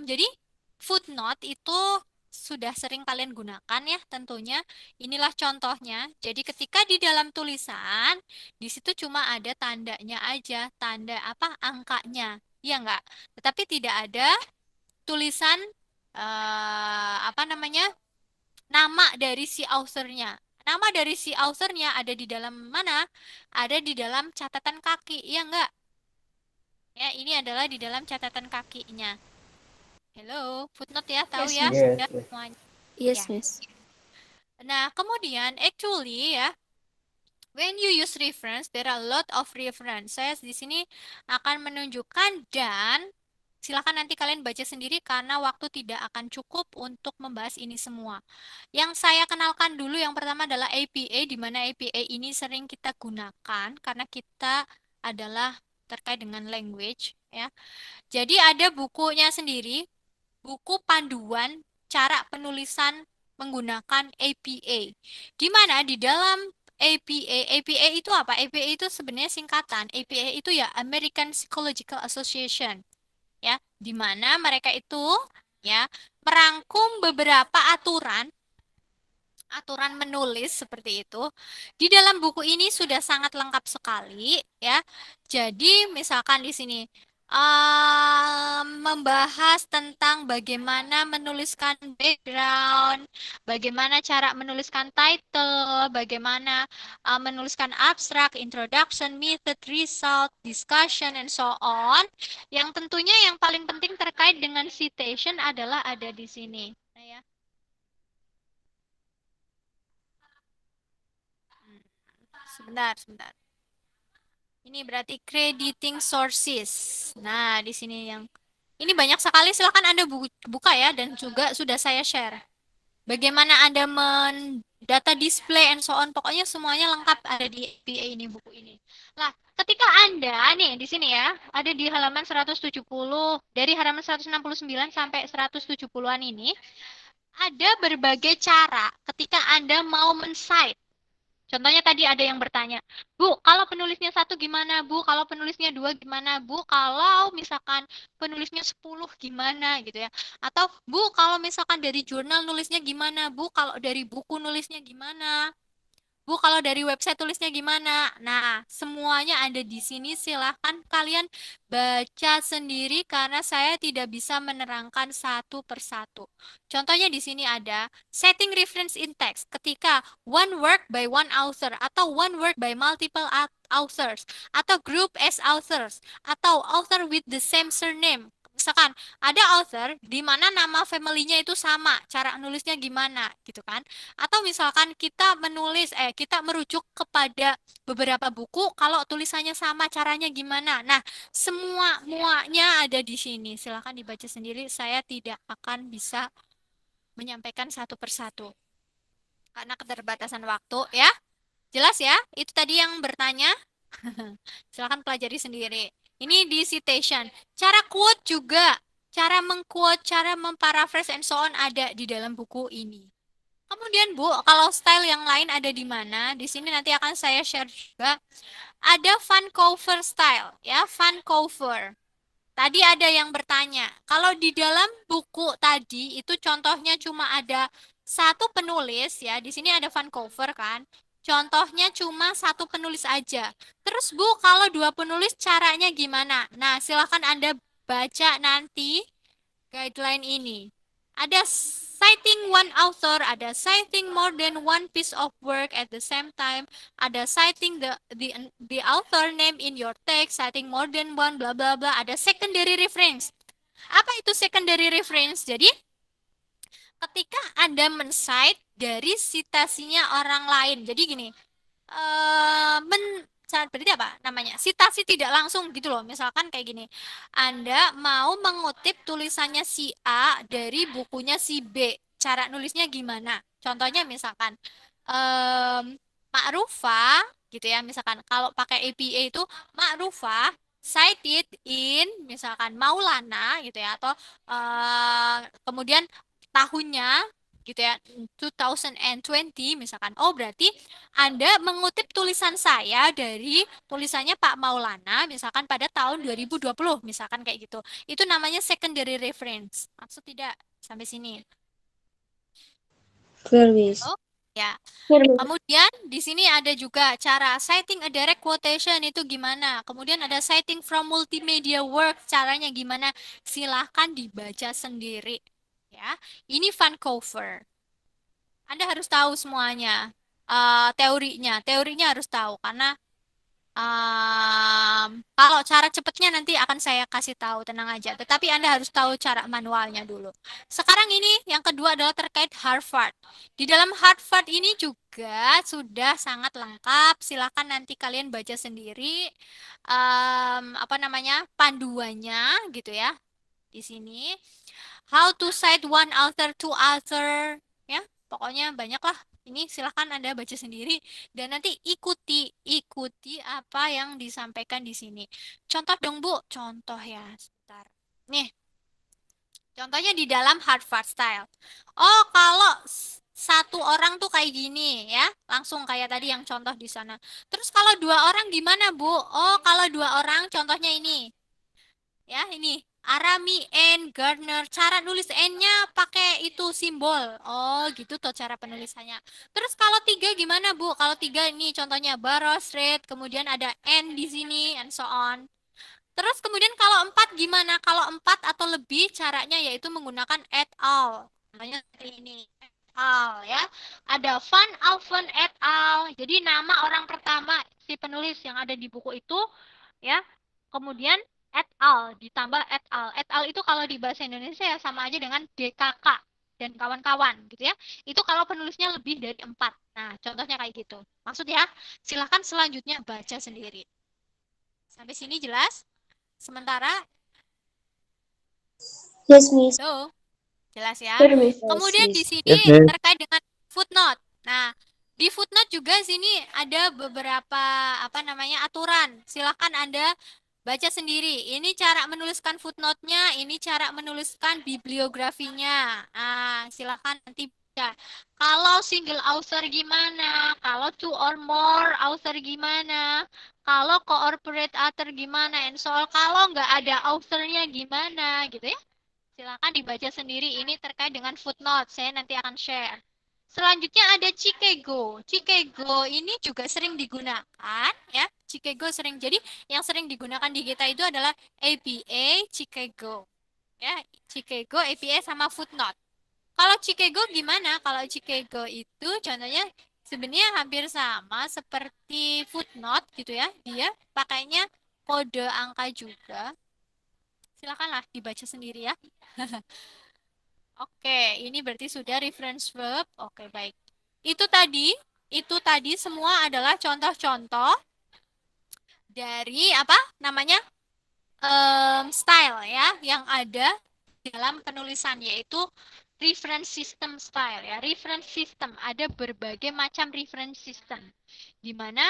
Jadi footnote itu sudah sering kalian gunakan ya tentunya. Inilah contohnya. Jadi ketika di dalam tulisan, di situ cuma ada tandanya aja, tanda apa? Angkanya. Ya enggak? Tetapi tidak ada tulisan apa namanya? Nama dari si author-nya. Nama dari si author-nya ada di dalam mana? Ada di dalam catatan kaki, ya enggak? Ya, ini adalah di dalam catatan kakinya. Hello, footnote ya, tahu Yes, ya? Miss. Yes, Sudah yes. semuanya. Yes, Ya. Miss. Nah, kemudian actually ya, when you use reference, there are a lot of reference. Saya di sini akan menunjukkan dan silakan nanti kalian baca sendiri karena waktu tidak akan cukup untuk membahas ini semua. Yang saya kenalkan dulu yang pertama adalah APA, di mana APA ini sering kita gunakan karena kita adalah terkait dengan language ya. Jadi ada bukunya sendiri, buku panduan cara penulisan menggunakan APA. Di mana di dalam APA itu apa? APA itu sebenarnya singkatan. APA itu ya American Psychological Association. Ya, di mana mereka itu ya merangkum beberapa aturan menulis seperti itu. Di dalam buku ini sudah sangat lengkap sekali ya. Jadi misalkan di sini membahas tentang bagaimana menuliskan background, bagaimana cara menuliskan title, bagaimana menuliskan abstract, introduction, method, result, discussion, and so on. Yang tentunya yang paling penting terkait dengan citation adalah ada di sini. Nah, ya. Sebentar. Ini berarti crediting sources. Nah, di sini yang ini banyak sekali. Silakan Anda buka ya dan juga sudah saya share. Bagaimana Anda data display and so on. Pokoknya semuanya lengkap ada di APA ini, buku ini. Nah, ketika Anda nih di sini ya, ada di halaman 170 dari halaman 169 sampai 170-an ini ada berbagai cara ketika Anda mau men-cite. Contohnya tadi ada yang bertanya, Bu, kalau penulisnya 1 gimana, Bu? Kalau penulisnya 2 gimana, Bu? Kalau misalkan penulisnya 10 gimana gitu ya. Atau, Bu, kalau misalkan dari jurnal nulisnya gimana, Bu? Kalau dari buku nulisnya gimana? Bu, kalau dari website tulisnya gimana? Nah, semuanya ada di sini. Silahkan kalian baca sendiri karena saya tidak bisa menerangkan satu persatu. Contohnya di sini ada setting reference in text. Ketika one work by one author atau one work by multiple authors atau group as authors atau author with the same surname. Misalkan ada author di mana nama family-nya itu sama, cara nulisnya gimana gitu kan. Atau misalkan kita kita merujuk kepada beberapa buku kalau tulisannya sama caranya gimana. Nah, semuanya ada di sini. Silakan dibaca sendiri. Saya tidak akan bisa menyampaikan satu persatu karena keterbatasan waktu ya. Jelas ya? Itu tadi yang bertanya. Silakan pelajari sendiri. Ini di citation. Cara quote juga, cara mengquote, cara memparaphrase and so on ada di dalam buku ini. Kemudian Bu, kalau style yang lain ada di mana? Di sini nanti akan saya share juga. Ada Vancouver style, ya, Vancouver. Tadi ada yang bertanya, kalau di dalam buku tadi itu contohnya cuma ada satu penulis, ya, di sini ada Vancouver kan? Contohnya cuma satu penulis aja. Terus Bu, kalau dua penulis caranya gimana? Nah, silahkan Anda baca nanti guideline ini. Ada citing one author, ada citing more than one piece of work at the same time, ada citing the author name in your text, citing more than one, bla bla bla, ada secondary reference. Apa itu secondary reference? Jadi ketika Anda men-cite dari citasinya orang lain. Jadi gini, berarti apa namanya? Citasi tidak langsung gitu loh. Misalkan kayak gini. Anda mau mengutip tulisannya si A dari bukunya si B. Cara nulisnya gimana? Contohnya misalkan Ma'rufah gitu ya. Misalkan kalau pakai APA itu Ma'rufah cited in misalkan Maulana gitu ya atau kemudian tahunnya gitu ya 2020 misalkan. Oh, berarti Anda mengutip tulisan saya dari tulisannya Pak Maulana misalkan pada tahun 2020 misalkan kayak gitu. Itu namanya secondary reference. Maksud tidak sampai sini? Clear, Miss. Oh, ya. Clear, Miss. Kemudian di sini ada juga cara citing a direct quotation itu gimana. Kemudian ada citing from multimedia work, caranya gimana. Silahkan dibaca sendiri. Ya, ini Vancouver. Anda harus tahu semuanya. Teorinya, teorinya harus tahu karena kalau cara cepatnya nanti akan saya kasih tahu, tenang aja. Tetapi Anda harus tahu cara manualnya dulu. Sekarang ini yang kedua adalah terkait Harvard. Di dalam Harvard ini juga sudah sangat lengkap. Silakan nanti kalian baca sendiri apa namanya panduannya gitu ya di sini. How to cite one author to author, ya pokoknya banyak lah. Ini silahkan Anda baca sendiri dan nanti ikuti apa yang disampaikan di sini. Contoh dong Bu, contoh ya, sebentar. Nih, contohnya di dalam Harvard Style. Oh, kalau satu orang tuh kayak gini ya, langsung kayak tadi yang contoh di sana. Terus kalau dua orang gimana Bu? Oh, kalau dua orang contohnya ini. Ya, ini Arami N Gardner. Cara nulis N-nya pakai itu simbol. Oh, gitu tuh cara penulisannya. Terus kalau tiga gimana, Bu? Kalau tiga ini contohnya Barrow Street, kemudian ada N di sini, and so on. Terus kemudian kalau empat gimana? Kalau empat atau lebih caranya yaitu menggunakan et al. Namanya seperti ini. Et al ya. Ada Van Alphen et al. Jadi nama orang pertama si penulis yang ada di buku itu ya. Kemudian et al ditambah et al. Et al itu kalau di bahasa Indonesia ya sama aja dengan DKK dan kawan-kawan gitu ya. Itu kalau penulisnya lebih dari 4. Nah, contohnya kayak gitu. Maksud ya, silahkan selanjutnya baca sendiri. Sampai sini jelas? Sementara, Yes, Miss. tuh, jelas ya. Clear, Miss. Kemudian di Yes, sini Yes, Miss. terkait dengan footnote. Nah, di footnote juga sini ada beberapa apa namanya aturan. Silahkan Anda baca sendiri. Ini cara menuliskan footnote-nya, ini cara menuliskan bibliografinya. Nah, silahkan nanti baca. Kalau single author gimana? Kalau two or more author gimana? Kalau corporate author gimana? And so, kalau nggak ada author-nya gimana gitu ya? Silakan dibaca sendiri. Ini terkait dengan footnote. Saya nanti akan share. Selanjutnya ada Chicago. Chicago ini juga sering digunakan ya. Chicago sering. Jadi yang sering digunakan di kita itu adalah APA Chicago. Ya, Chicago, APA sama footnote. Kalau Chicago gimana? Kalau Chicago itu contohnya sebenarnya hampir sama seperti footnote gitu ya. Dia pakainya kode angka juga. Silakanlah dibaca sendiri ya. Oke, ini berarti sudah reference verb. Oke, baik. Itu tadi semua adalah contoh-contoh dari apa namanya style ya yang ada dalam penulisan yaitu reference system style ya. Reference system ada berbagai macam reference system. Di mana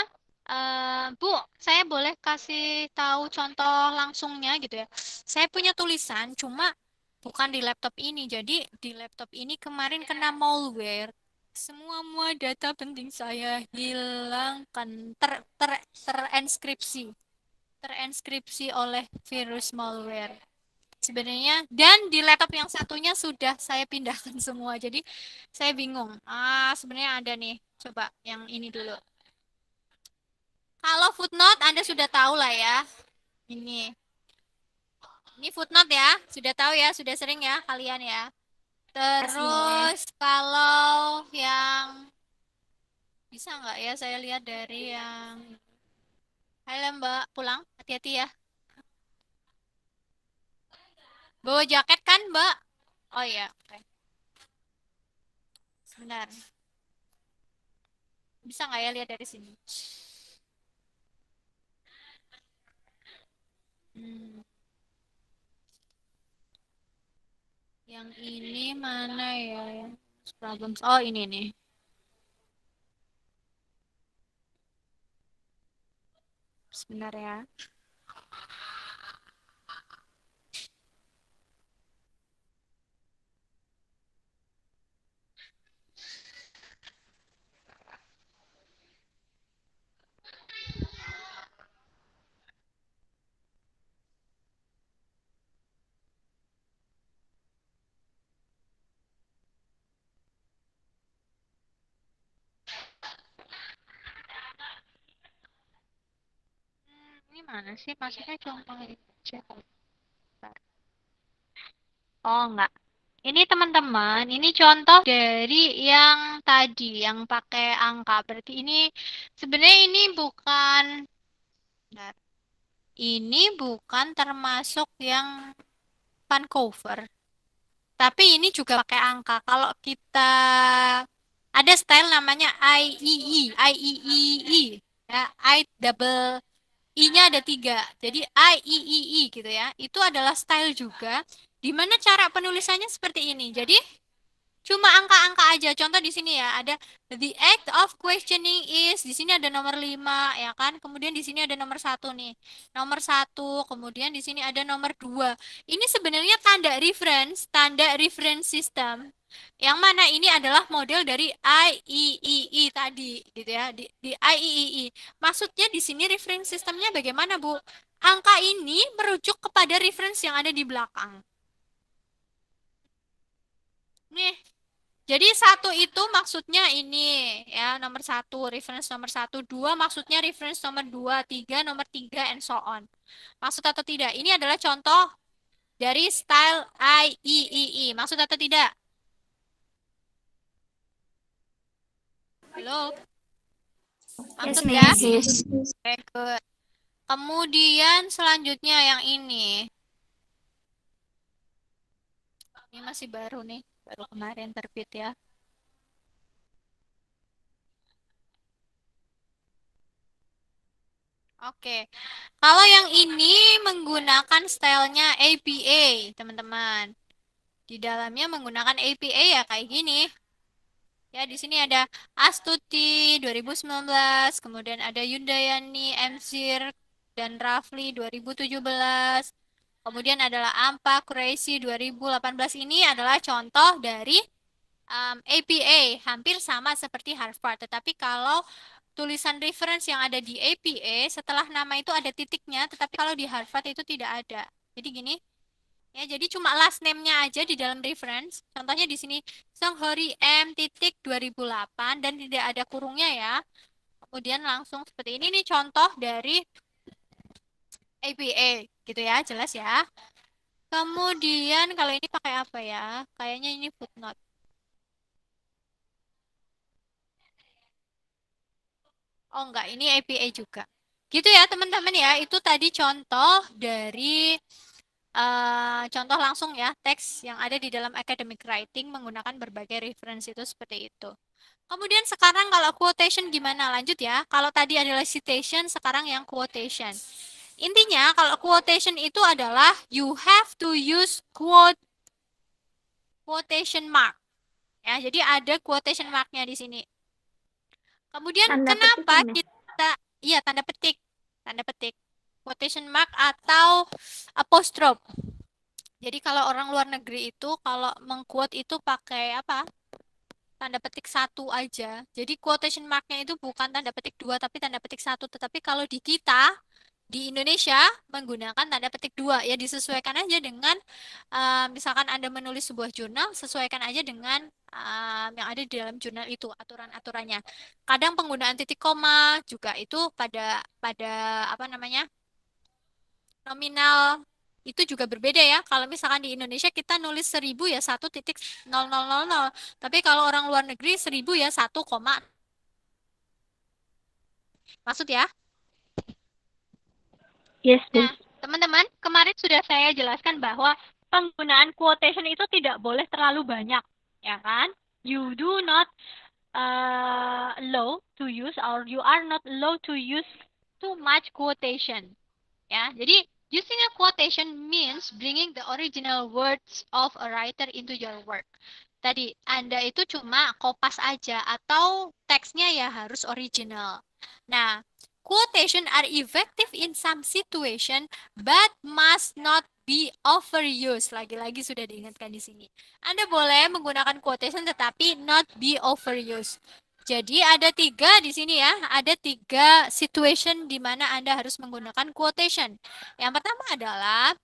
Bu, saya boleh kasih tahu contoh langsungnya gitu ya. Saya punya tulisan cuma bukan di laptop ini. Jadi di laptop ini kemarin kena malware. Semua data penting saya hilangkan terenskripsi oleh virus malware. Sebenarnya dan di laptop yang satunya sudah saya pindahkan semua. Jadi saya bingung. Sebenarnya ada nih. Coba yang ini dulu. Kalau footnote Anda sudah tahu lah ya. Ini. Ini footnote ya. Sudah tahu ya, sudah sering ya kalian ya. Terus kalau yang bisa nggak ya saya lihat dari yang halo Mbak, pulang hati-hati ya. Bawa jaket kan Mbak? Oh iya, oke. Sebentar. Bisa nggak ya lihat dari sini? Hmm. Yang ini mana ya? Problems. Oh ini nih. Sebentar ya. Gimana sih? Maksudnya contoh ini aja. Bentar. Oh, enggak. Ini teman-teman, ini contoh dari yang tadi, yang pakai angka. Berarti ini, sebenarnya ini bukan, bentar. Ini bukan termasuk yang Vancouver. Tapi ini juga pakai angka. Kalau kita ada style namanya IEE, ya, I double I-nya ada 3. Jadi IEEE gitu ya. Itu adalah style juga. Di mana cara penulisannya seperti ini. Jadi cuma angka-angka aja. Contoh di sini ya, ada the act of questioning is, di sini ada nomor 5 ya kan. Kemudian di sini ada nomor 1 nih. Nomor 1, kemudian di sini ada nomor 2. Ini sebenarnya tanda reference system. Yang mana ini adalah model dari IEEE tadi gitu ya, di IEEE. Maksudnya di sini reference systemnya bagaimana, Bu? Angka ini merujuk kepada reference yang ada di belakang. Nih, jadi 1 itu maksudnya ini ya, nomor 1, reference nomor 1, 2 maksudnya reference nomor 2, 3 nomor 3 and so on. Maksud atau tidak? Ini adalah contoh dari style IEEE. Maksud atau tidak? Halo? Yes, Maksud ya? Miss. Very good. Kemudian selanjutnya yang ini. Ini masih baru nih, baru kemarin terbit ya. Oke, kalau yang ini menggunakan stylenya APA, teman-teman. Di dalamnya menggunakan APA ya kayak gini. Ya, di sini ada Astuti 2019, kemudian ada Yundayani, MSir, dan Rafli 2017. Kemudian adalah Ampa, Quraisy 2018. Ini adalah contoh dari APA, hampir sama seperti Harvard. Tetapi kalau tulisan reference yang ada di APA, setelah nama itu ada titiknya, tetapi kalau di Harvard itu tidak ada. Jadi gini, ya, jadi cuma last name-nya aja di dalam reference. Contohnya di sini Songhori M titik 2008 dan tidak ada kurungnya ya. Kemudian langsung seperti ini nih contoh dari APA gitu ya, jelas ya. Kemudian kalau ini pakai apa ya? Kayaknya ini footnote. Oh enggak, ini APA juga. Gitu ya teman-teman ya, itu tadi contoh dari contoh langsung ya, teks yang ada di dalam academic writing menggunakan berbagai reference itu seperti itu. Kemudian sekarang kalau quotation gimana? Lanjut ya. Kalau tadi adalah citation, sekarang yang quotation. Intinya kalau quotation itu adalah you have to use quotation mark. Ya, jadi ada quotation marknya di sini. Kemudian Tanda kenapa petik, kita, iya tanda petik, quotation mark atau apostrophe. Jadi kalau orang luar negeri itu kalau mengquote itu pakai apa? Tanda petik 1 aja. Jadi quotation marknya itu bukan tanda petik 2 tapi tanda petik 1. Tetapi kalau di kita di Indonesia menggunakan tanda petik 2 ya, disesuaikan aja dengan misalkan Anda menulis sebuah jurnal, sesuaikan aja dengan yang ada di dalam jurnal itu, aturan-aturannya. Kadang penggunaan titik koma juga itu pada apa namanya? Nominal itu juga berbeda ya. Kalau misalkan di Indonesia kita nulis 1000 ya 1.0000. Tapi kalau orang luar negeri 1000 ya 1, maksud ya? Yes, Nah, Miss. teman-teman, kemarin sudah saya jelaskan bahwa penggunaan quotation itu tidak boleh terlalu banyak, ya kan? You do not allow to use or you are not allowed to use too much quotation. Ya, jadi using a quotation means bringing the original words of a writer into your work. Tadi Anda itu cuma kopas aja atau teksnya ya harus original. Nah, quotation are effective in some situation but must not be overused. Lagi-lagi sudah diingatkan di sini. Anda boleh menggunakan quotation tetapi not be overused. Jadi ada 3 di sini ya, ada 3 situation di mana Anda harus menggunakan quotation. Yang pertama adalah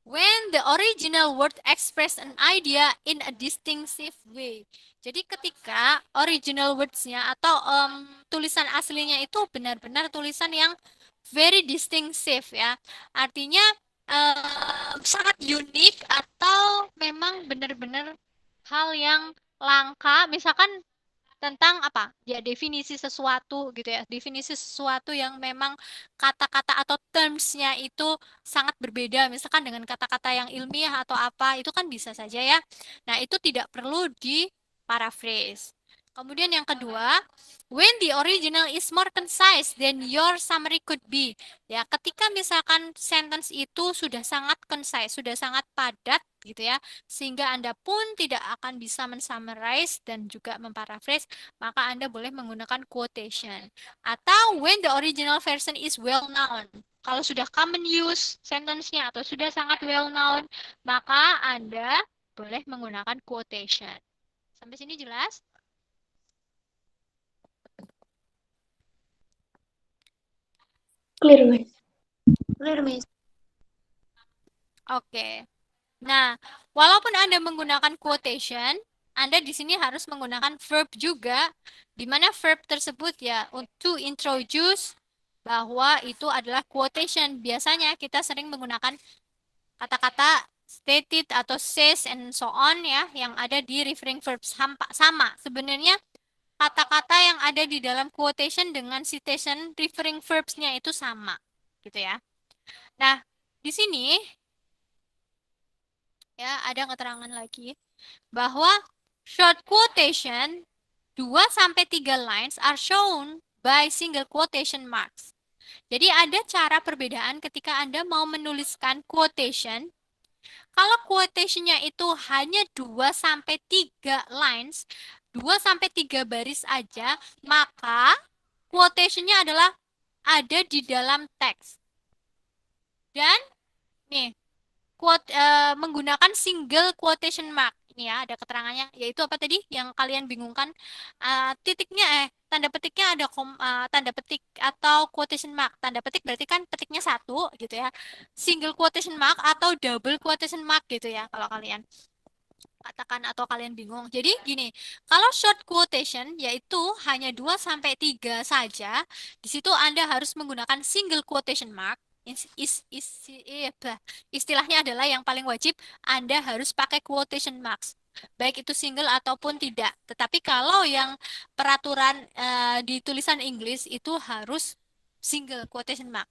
when the original word express an idea in a distinctive way. Jadi ketika original words-nya atau tulisan aslinya itu benar-benar tulisan yang very distinctive ya. Artinya sangat unik atau memang benar-benar hal yang langka, misalkan tentang apa? Ya definisi sesuatu gitu ya. Definisi sesuatu yang memang kata-kata atau terms-nya itu sangat berbeda misalkan dengan kata-kata yang ilmiah atau apa, itu kan bisa saja ya. Nah, itu tidak perlu di paraphrase. Kemudian yang kedua, when the original is more concise than your summary could be. Ya, ketika misalkan sentence itu sudah sangat concise, sudah sangat padat gitu ya, sehingga Anda pun tidak akan bisa mensummarize dan juga memparaphrase, maka Anda boleh menggunakan quotation. Atau when the original version is well known. Kalau sudah common use sentence-nya atau sudah sangat well known, maka Anda boleh menggunakan quotation. Sampai sini jelas? Clear, Miss. Clear, Miss. Oke. Nah, walaupun Anda menggunakan quotation, Anda di sini harus menggunakan verb juga, di mana verb tersebut ya to introduce bahwa itu adalah quotation. Biasanya kita sering menggunakan kata-kata stated atau says and so on ya, yang ada di referring verb sama. Sebenarnya kata-kata yang ada di dalam quotation dengan citation referring verbs-nya itu sama, gitu ya. Nah, di sini ya ada keterangan lagi bahwa short quotation 2-3 lines are shown by single quotation marks. Jadi ada cara perbedaan ketika Anda mau menuliskan quotation. Kalau quotation-nya itu hanya 2-3 lines, 2-3 baris aja, maka quotation-nya adalah ada di dalam teks. Dan nih, menggunakan single quotation mark. Ini ya, ada keterangannya. Yaitu apa tadi yang kalian bingungkan? Tanda petiknya ada tanda petik atau quotation mark. Tanda petik berarti kan petiknya satu gitu ya. Single quotation mark atau double quotation mark gitu ya kalau kalian katakan atau kalian bingung. Jadi gini, kalau short quotation yaitu hanya 2-3 saja, di situ Anda harus menggunakan single quotation mark. Istilahnya adalah yang paling wajib Anda harus pakai quotation marks, baik itu single ataupun tidak. Tetapi kalau yang peraturan di tulisan Inggris itu harus single quotation mark.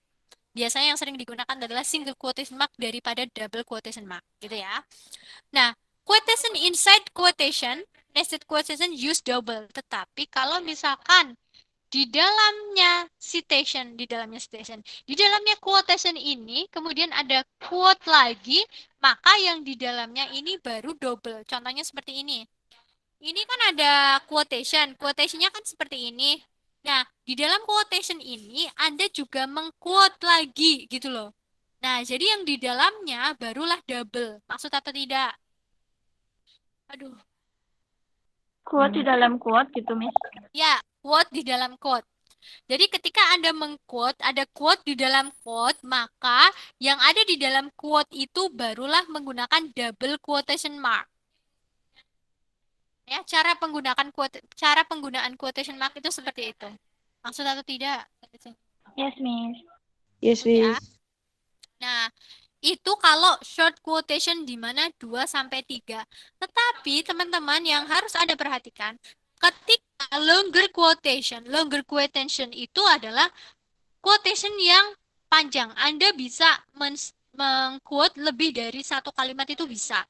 Biasanya yang sering digunakan adalah single quotation mark daripada double quotation mark, gitu ya. Nah, quotation inside quotation, nested quotation use double. Tetapi kalau misalkan di dalamnya citation, di dalamnya quotation ini, kemudian ada quote lagi, maka yang di dalamnya ini baru double. Contohnya seperti ini. Ini kan ada quotation, quotationnya kan seperti ini. Nah, di dalam quotation ini, Anda juga mengquote lagi, gitu loh. Nah, jadi yang di dalamnya barulah double. Maksud atau tidak? Aduh. Quote di dalam quote gitu, Miss. Ya, quote di dalam quote. Jadi ketika Anda mengquote, ada quote di dalam quote, maka yang ada di dalam quote itu barulah menggunakan double quotation mark. Ya, cara penggunaan quotation mark itu seperti itu. Maksud atau tidak? Yes, Miss. Yes, Ya. Miss. Nah, itu kalau short quotation di mana 2-3. Tetapi teman-teman yang harus Anda perhatikan, ketika longer quotation itu adalah quotation yang panjang. Anda bisa mengquote lebih dari satu kalimat itu bisa.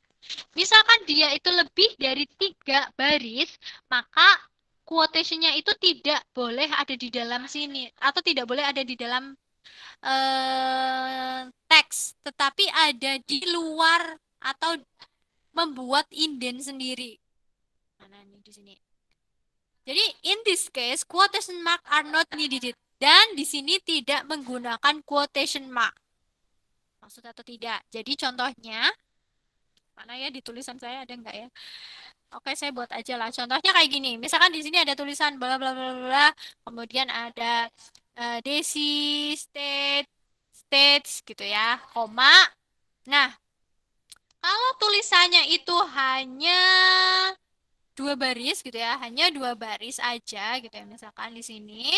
Misalkan dia itu lebih dari 3 baris, maka quotation-nya itu tidak boleh ada di dalam sini atau tidak boleh ada di dalam teks, tetapi ada di luar atau membuat indent sendiri. Mana nih di sini? Jadi in this case quotation mark are not needed, dan di sini tidak menggunakan quotation mark. Maksud atau tidak? Jadi contohnya mana ya, di tulisan saya ada nggak ya? Oke, saya buat aja lah. Contohnya kayak gini. Misalkan di sini ada tulisan bla bla bla bla, kemudian ada Desi states gitu ya, koma. Nah, kalau tulisannya itu hanya 2 baris gitu ya, hanya 2 baris aja gitu ya, misalkan di sini,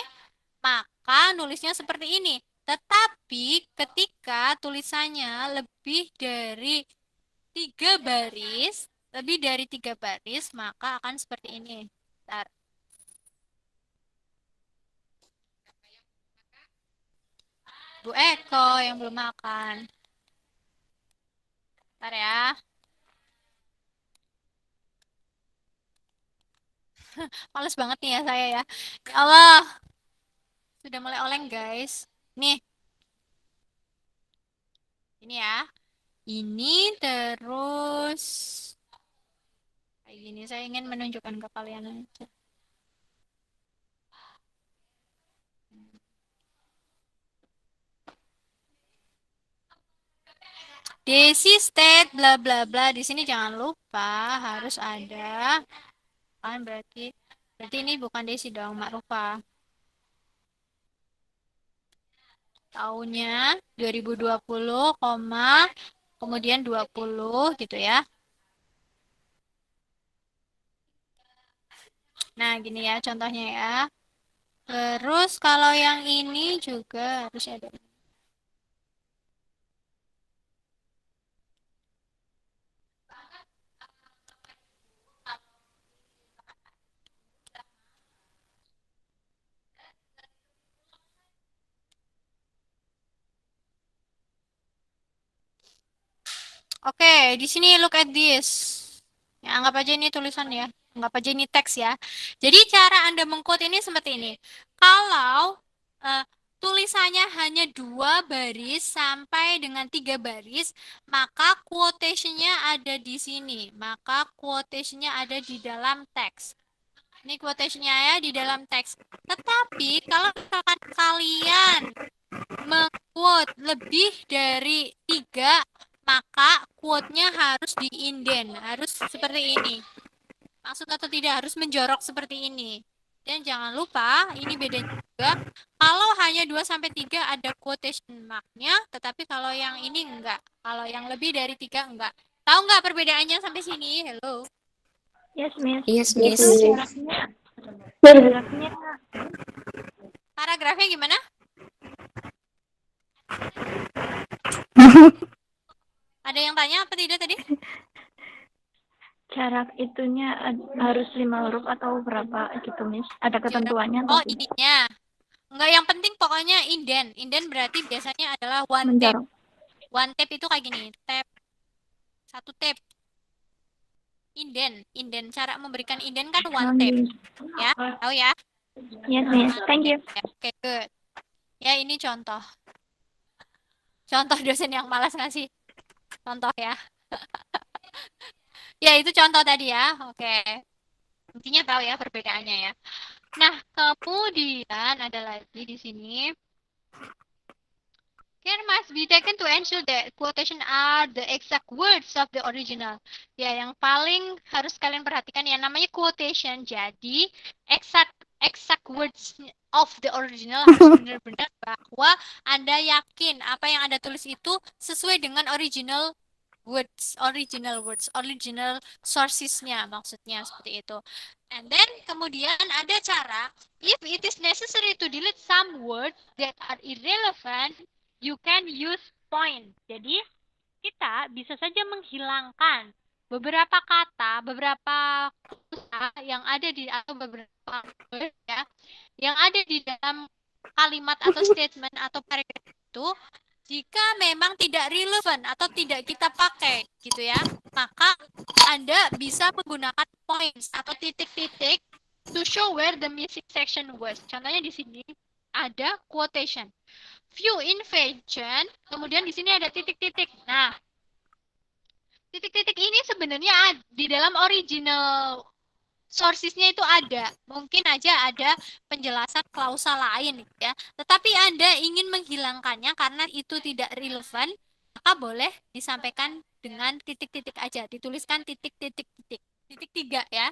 maka nulisnya seperti ini. Tetapi ketika tulisannya lebih dari 3 baris, maka akan seperti ini. Bentar. Bu Eko yang belum makan. Bentar ya. Males banget nih ya saya ya. Ya Allah. Sudah mulai oleng guys. Nih. Ini ya. Ini terus kayak gini. Saya ingin menunjukkan ke kalian aja. Desi state bla bla bla. Di sini jangan lupa harus ada kan berarti ini bukan Desi dong, Makrufa. Tahunnya 2020, kemudian 20 gitu ya. Nah, gini ya contohnya ya. Terus kalau yang ini juga harus ada. Oke, di sini look at this. Ya, anggap aja ini tulisan ya. Anggap aja ini teks ya. Jadi cara Anda mengquote ini seperti ini. Kalau tulisannya hanya 2 baris sampai dengan 3 baris, maka quotation-nya ada di sini. Maka quotation-nya ada di dalam teks. Ini quotation-nya ya di dalam teks. Tetapi kalau misalkan kalian mengquote lebih dari 3, maka quote-nya harus di-indent, harus seperti ini. Maksud atau tidak harus menjorok seperti ini. Dan jangan lupa, ini bedanya juga. Kalau hanya 2-3 ada quotation mark-nya, tetapi kalau yang ini enggak. Kalau yang lebih dari 3 enggak. Tahu enggak perbedaannya sampai sini? Hello. Yes, Miss. Yes, Miss. Itu paragrafnya Paragrafnya gimana? Ada yang tanya apa tidak tadi? jarak itunya harus 5 huruf atau berapa gitu, Miss? Ada ketentuannya atau Oh, tidak? ininya. Enggak, yang penting pokoknya indent. Indent berarti biasanya adalah one Menjorok. tape. One tape itu kayak gini. Tape. 1 tape. Indent. Cara memberikan indent kan one tape. Ya, tahu ya? Yes, Miss. Thank you. Oke, good. Ya, ini contoh. Contoh dosen yang malas ngasih contoh ya. Ya, itu contoh tadi ya. Oke. Intinya tahu ya perbedaannya ya. Nah, kemudian ada lagi di sini. Care must be taken to ensure that quotation are the exact words of the original. Ya, yang paling harus kalian perhatikan ya namanya quotation. Jadi, exact words of the original harus benar-benar bahwa Anda yakin apa yang Anda tulis itu sesuai dengan original sources-nya, maksudnya seperti itu. And then kemudian ada cara, if it is necessary to delete some words that are irrelevant, you can use point. Jadi kita bisa saja menghilangkan beberapa kata, beberapa kata yang ada di atau beberapa word ya, yang ada di dalam kalimat atau statement atau paragraf itu jika memang tidak relevan atau tidak kita pakai gitu ya, maka Anda bisa menggunakan points atau titik-titik to show where the missing section was. Contohnya di sini ada quotation. Few invention, kemudian di sini ada titik-titik. Nah, titik-titik ini sebenarnya di dalam original sources-nya itu ada. Mungkin aja ada penjelasan klausa lain ya. Tetapi Anda ingin menghilangkannya karena itu tidak relevan, maka boleh disampaikan dengan titik-titik aja. Dituliskan titik-titik-titik. Titik 3 ya.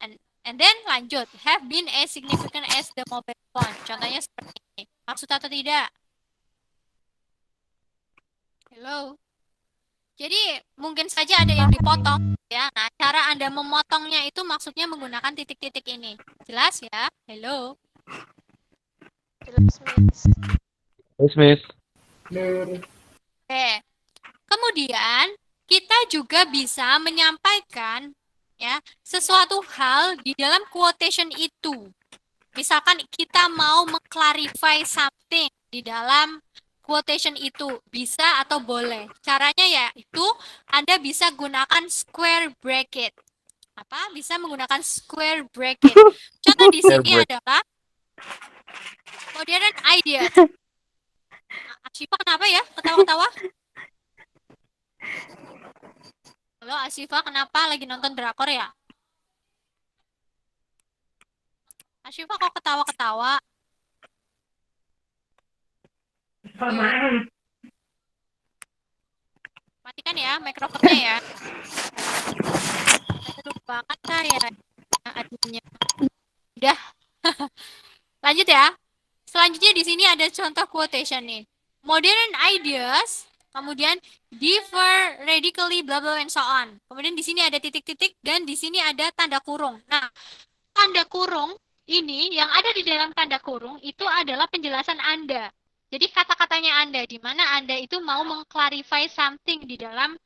And then lanjut. Have been as significant as the mobile phone. Contohnya seperti ini. Maksud atau tidak? Hello. Jadi mungkin saja ada yang dipotong ya. Nah, cara Anda memotongnya itu maksudnya menggunakan titik-titik ini. Jelas ya? Hello. Jelas, Miss. Yes, Miss. Oke. Kemudian kita juga bisa menyampaikan ya sesuatu hal di dalam quotation itu. Misalkan kita mau mengclarify something di dalam quotation itu, bisa atau boleh. Caranya yaitu Anda bisa gunakan square bracket. Apa? Bisa menggunakan square bracket. Contoh di Square sini bracket. adalah modern ideas. Asyifa kenapa ya? Ketawa-ketawa? Halo Asyifa, kenapa lagi nonton drakor ya? Asyifa kok ketawa-ketawa? Matikan ya mikrofonnya ya. Lupakan saya adminnya. Udah. Lanjut ya. Selanjutnya di sini ada contoh quotation nih. Modern ideas, kemudian differ radically, blah blah and so on. Kemudian di sini ada titik-titik dan di sini ada tanda kurung. Nah, tanda kurung ini yang ada di dalam tanda kurung itu adalah penjelasan Anda. Jadi kata-katanya Anda, di mana Anda itu mau mengclarify something di dalam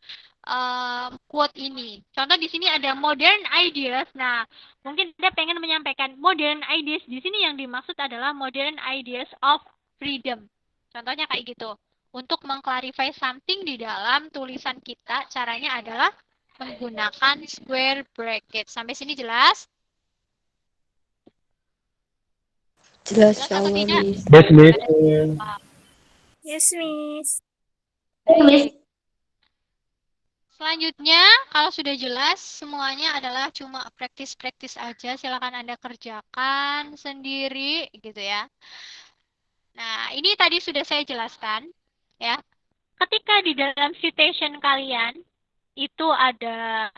quote ini. Contoh di sini ada modern ideas. Nah, mungkin Anda pengen menyampaikan modern ideas. Di sini yang dimaksud adalah modern ideas of freedom. Contohnya kayak gitu. Untuk mengclarify something di dalam tulisan kita, caranya adalah menggunakan square bracket. Sampai sini jelas? Jelas Jelas atau Allah, tidak? Miss. Yes, Miss. Yes, Miss. Baik. Selanjutnya, kalau sudah jelas, semuanya adalah cuma praktis-praktis aja. Silakan Anda kerjakan sendiri, gitu ya. Nah, ini tadi sudah saya jelaskan, ya. Ketika di dalam citation kalian, itu ada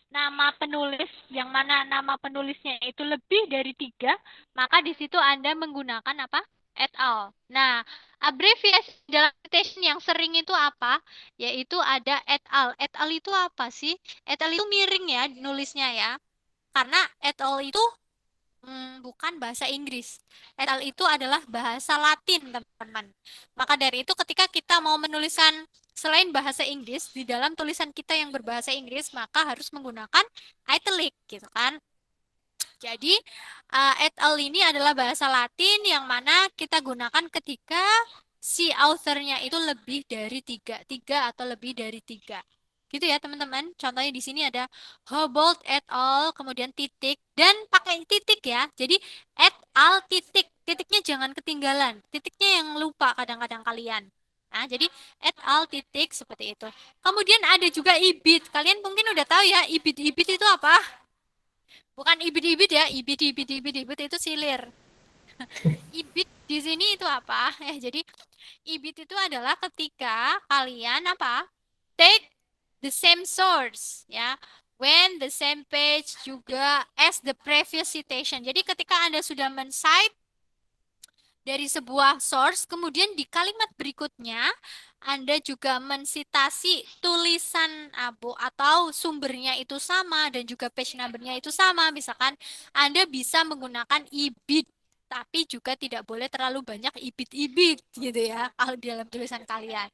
nama penulis, yang mana nama penulisnya itu lebih dari 3, maka di situ Anda menggunakan apa? Et al. Nah, abbreviasi dalam citation yang sering itu apa? Yaitu ada et al. Et al itu apa sih? Et al itu miring ya nulisnya ya. Karena et al itu bukan bahasa Inggris. Et al itu adalah bahasa Latin, teman-teman. Maka dari itu ketika kita mau menuliskan selain bahasa Inggris, di dalam tulisan kita yang berbahasa Inggris, maka harus menggunakan italic, gitu kan. Jadi, et al ini adalah bahasa Latin yang mana kita gunakan ketika si author-nya itu lebih dari 3 atau lebih dari 3. Gitu ya, teman-teman. Contohnya di sini ada Humboldt et al, kemudian titik, dan pakai titik ya. Jadi, et al titik. Titiknya jangan ketinggalan. Titiknya yang lupa kadang-kadang kalian. Nah, jadi et al titik seperti itu. Kemudian ada juga ibid. Kalian mungkin udah tahu ya, ibid itu apa? Bukan ibid-ibid ya, ibid itu silir. Ibid di sini itu apa? Jadi ibid itu adalah ketika kalian apa? Take the same source, ya. When the same page juga as the previous citation. Jadi ketika Anda sudah men-cite dari sebuah source, kemudian di kalimat berikutnya Anda juga mensitasi tulisan atau sumbernya itu sama dan juga page number-nya itu sama. Misalkan Anda bisa menggunakan ibid, tapi juga tidak boleh terlalu banyak ibid-ibid gitu ya kalau di dalam tulisan kalian.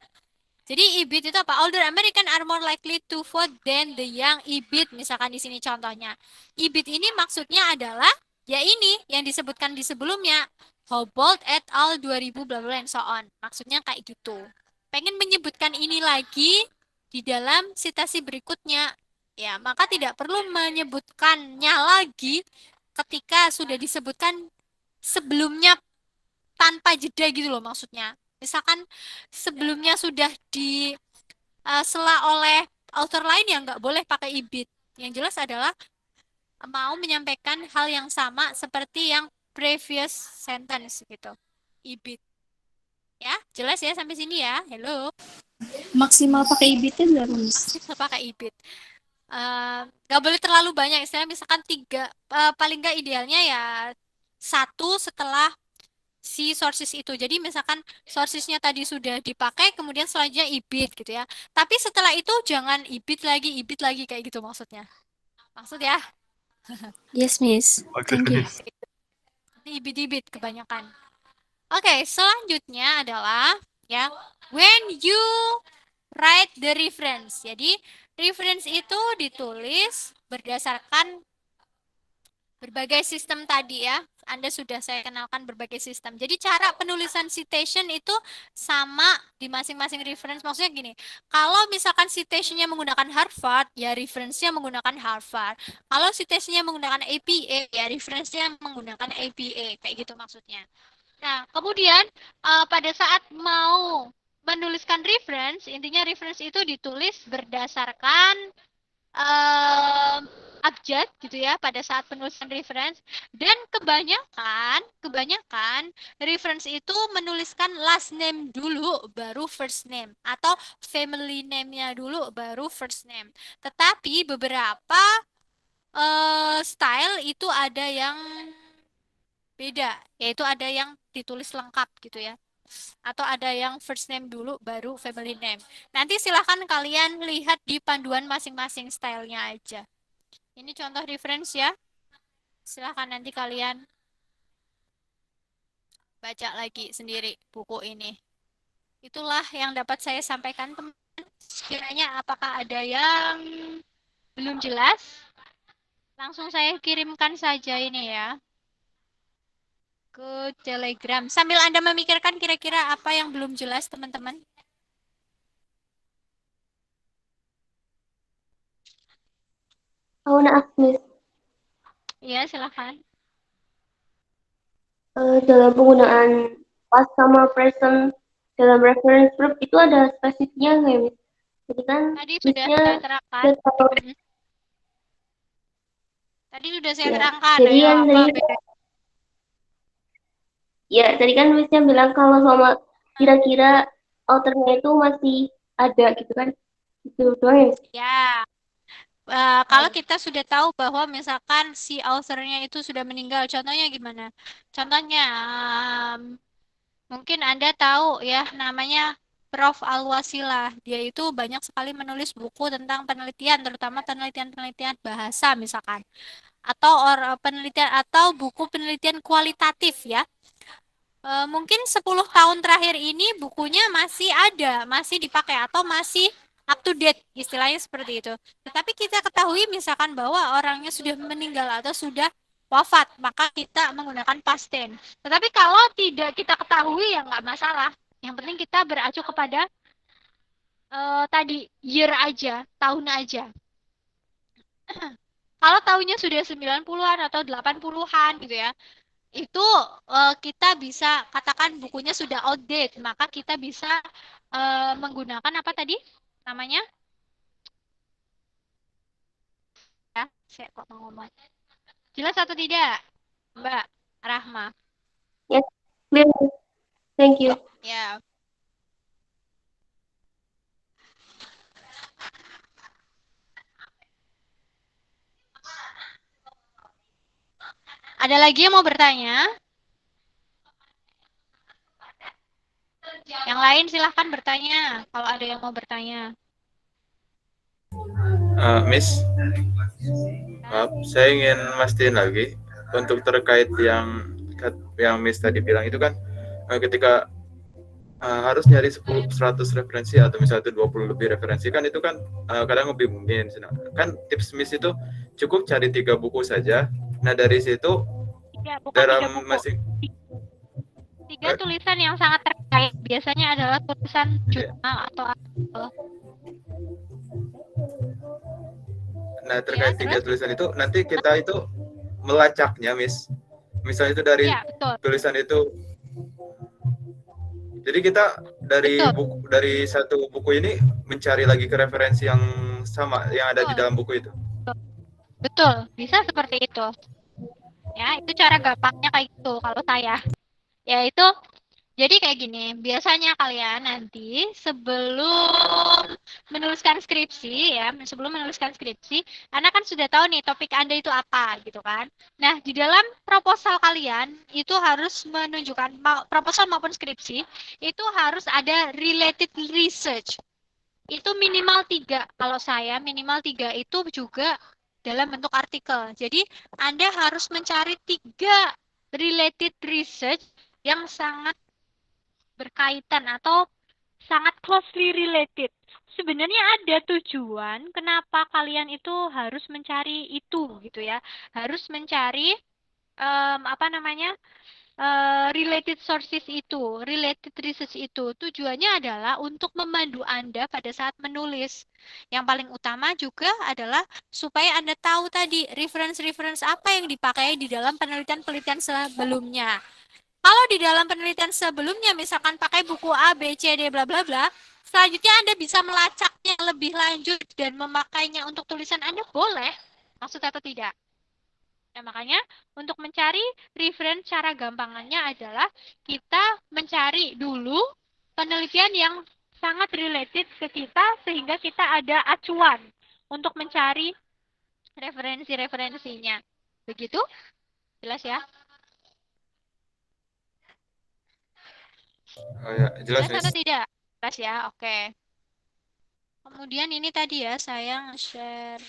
Jadi ibid itu apa? Older American are more likely to vote than the young ibid. Misalkan di sini contohnya. Ibid ini maksudnya adalah ya ini yang disebutkan di sebelumnya. Humboldt et al 2000 bla bla and so on. Maksudnya kayak gitu. Pengen menyebutkan ini lagi di dalam citasi berikutnya. Ya, maka tidak perlu menyebutkannya lagi ketika sudah disebutkan sebelumnya tanpa jeda gitu loh maksudnya. Misalkan sebelumnya sudah sela oleh author lain yang nggak boleh pakai ibid. Yang jelas adalah mau menyampaikan hal yang sama seperti yang previous sentence gitu. Ibid. Ya, jelas ya sampai sini ya. Hello. Maksimal pakai ibitnya berapa, Miss? Bisa pakai ibid. Nggak boleh terlalu banyak. Istilahnya misalkan 3, paling nggak idealnya ya 1 setelah si sources itu. Jadi misalkan sourcesnya tadi sudah dipakai, kemudian selanjutnya ibid gitu ya. Tapi setelah itu jangan ibid lagi kayak gitu maksudnya. Maksud ya? Yes, Miss. Thank you. Ibid-ibid kebanyakan. Oke, selanjutnya adalah ya, when you write the reference. Jadi, reference itu ditulis berdasarkan berbagai sistem tadi ya. Anda sudah saya kenalkan berbagai sistem. Jadi cara penulisan citation itu sama di masing-masing reference. Maksudnya gini, kalau misalkan citationnya menggunakan Harvard, ya reference-nya menggunakan Harvard. Kalau citationnya menggunakan APA, ya reference-nya menggunakan APA. Kayak gitu maksudnya. Nah, kemudian pada saat mau menuliskan reference, intinya reference itu ditulis berdasarkan abjad gitu ya pada saat penulisan reference, dan kebanyakan reference itu menuliskan last name dulu baru first name, atau family name-nya dulu baru first name. Tetapi beberapa style itu ada yang beda, yaitu ada yang ditulis lengkap gitu ya, atau ada yang first name dulu baru family name. Nanti silahkan kalian lihat di panduan masing-masing stylenya aja. Ini contoh reference ya. Silahkan nanti kalian baca lagi sendiri buku ini. Itulah yang dapat saya sampaikan, teman. Kiranya apakah ada yang belum jelas? Langsung saya kirimkan saja ini ya ke Telegram. Sambil Anda memikirkan kira-kira apa yang belum jelas, teman-teman. Oh, maaf, Miss. Iya, silakan. Dalam penggunaan past sama present dalam reference verb itu ada spesifiknya nggak, Miss? Jadi kan Tadi sudah Miss-nya saya terangkan. Tadi sudah saya Ya, terangkan. jadi Ayo, yang apa tadi beda? ya tadi kan Miss-nya bilang kalau sama kira-kira outernya itu masih ada gitu kan? Itu doang ya, Miss? Ya. Kalau kita sudah tahu bahwa misalkan si author-nya itu sudah meninggal, contohnya gimana? Contohnya, mungkin Anda tahu ya namanya Prof. Alwasila. Dia itu banyak sekali menulis buku tentang penelitian, terutama penelitian-penelitian bahasa misalkan. Atau penelitian atau buku penelitian kualitatif ya. Mungkin 10 tahun terakhir ini bukunya masih ada, masih dipakai atau masih up to date, istilahnya seperti itu. Tetapi kita ketahui misalkan bahwa orangnya sudah meninggal atau sudah wafat, maka kita menggunakan past tense. Tetapi kalau tidak kita ketahui ya nggak masalah. Yang penting kita beracu kepada tadi year aja, tahun aja. Kalau tahunnya sudah 90-an atau 80-an gitu ya, itu kita bisa katakan bukunya sudah outdated, maka kita bisa menggunakan apa tadi namanya? Ya, saya kok mau ngomong. Jelas atau tidak, Mbak Rahma? Yes, clear. Thank you. Ya. Ada lagi yang mau bertanya? Yang lain silahkan bertanya kalau ada yang mau bertanya. Miss, maaf, saya ingin mastiin lagi untuk terkait yang Miss tadi bilang itu kan ketika harus nyari 100 referensi atau misalnya 20 lebih referensi kan itu kan kadang ngebingungin. Kan tips Miss itu cukup cari 3 buku saja. Nah dari situ dalam masing 3 tulisan yang sangat terkait biasanya adalah tulisan jurnal atau artikel. Nah terkait 3 tulisan itu nanti kita itu melacaknya, Miss. Misalnya itu dari tulisan itu. Jadi kita dari satu buku ini mencari lagi ke referensi yang sama yang ada di dalam buku itu. Betul, bisa seperti itu. Ya, itu cara gampangnya kayak gitu kalau saya. Yaitu jadi kayak gini, biasanya kalian nanti sebelum menuliskan skripsi ya, sebelum menuliskan skripsi, Anda kan sudah tahu nih topik Anda itu apa gitu kan. Nah, di dalam proposal kalian itu harus menunjukkan, proposal maupun skripsi, itu harus ada related research. Itu minimal 3, kalau saya minimal 3 itu juga dalam bentuk artikel. Jadi, Anda harus mencari 3 related research yang sangat berkaitan atau sangat closely related. Sebenarnya ada tujuan kenapa kalian itu harus mencari itu gitu ya. Harus mencari apa namanya? Related sources itu, related research itu. Tujuannya adalah untuk memandu Anda pada saat menulis. Yang paling utama juga adalah supaya Anda tahu tadi reference-reference apa yang dipakai di dalam penelitian-penelitian sebelumnya. Kalau di dalam penelitian sebelumnya misalkan pakai buku A, B, C, D, bla bla bla, selanjutnya Anda bisa melacaknya lebih lanjut dan memakainya untuk tulisan Anda boleh. Maksud atau tidak? Nah, makanya untuk mencari reference cara gampangannya adalah kita mencari dulu penelitian yang sangat related ke kita sehingga kita ada acuan untuk mencari referensi-referensinya. Begitu? Jelas ya? Oh ya, jelas, Jelas atau Miss. tidak? Jelas ya, oke. Kemudian ini tadi ya, saya nge-share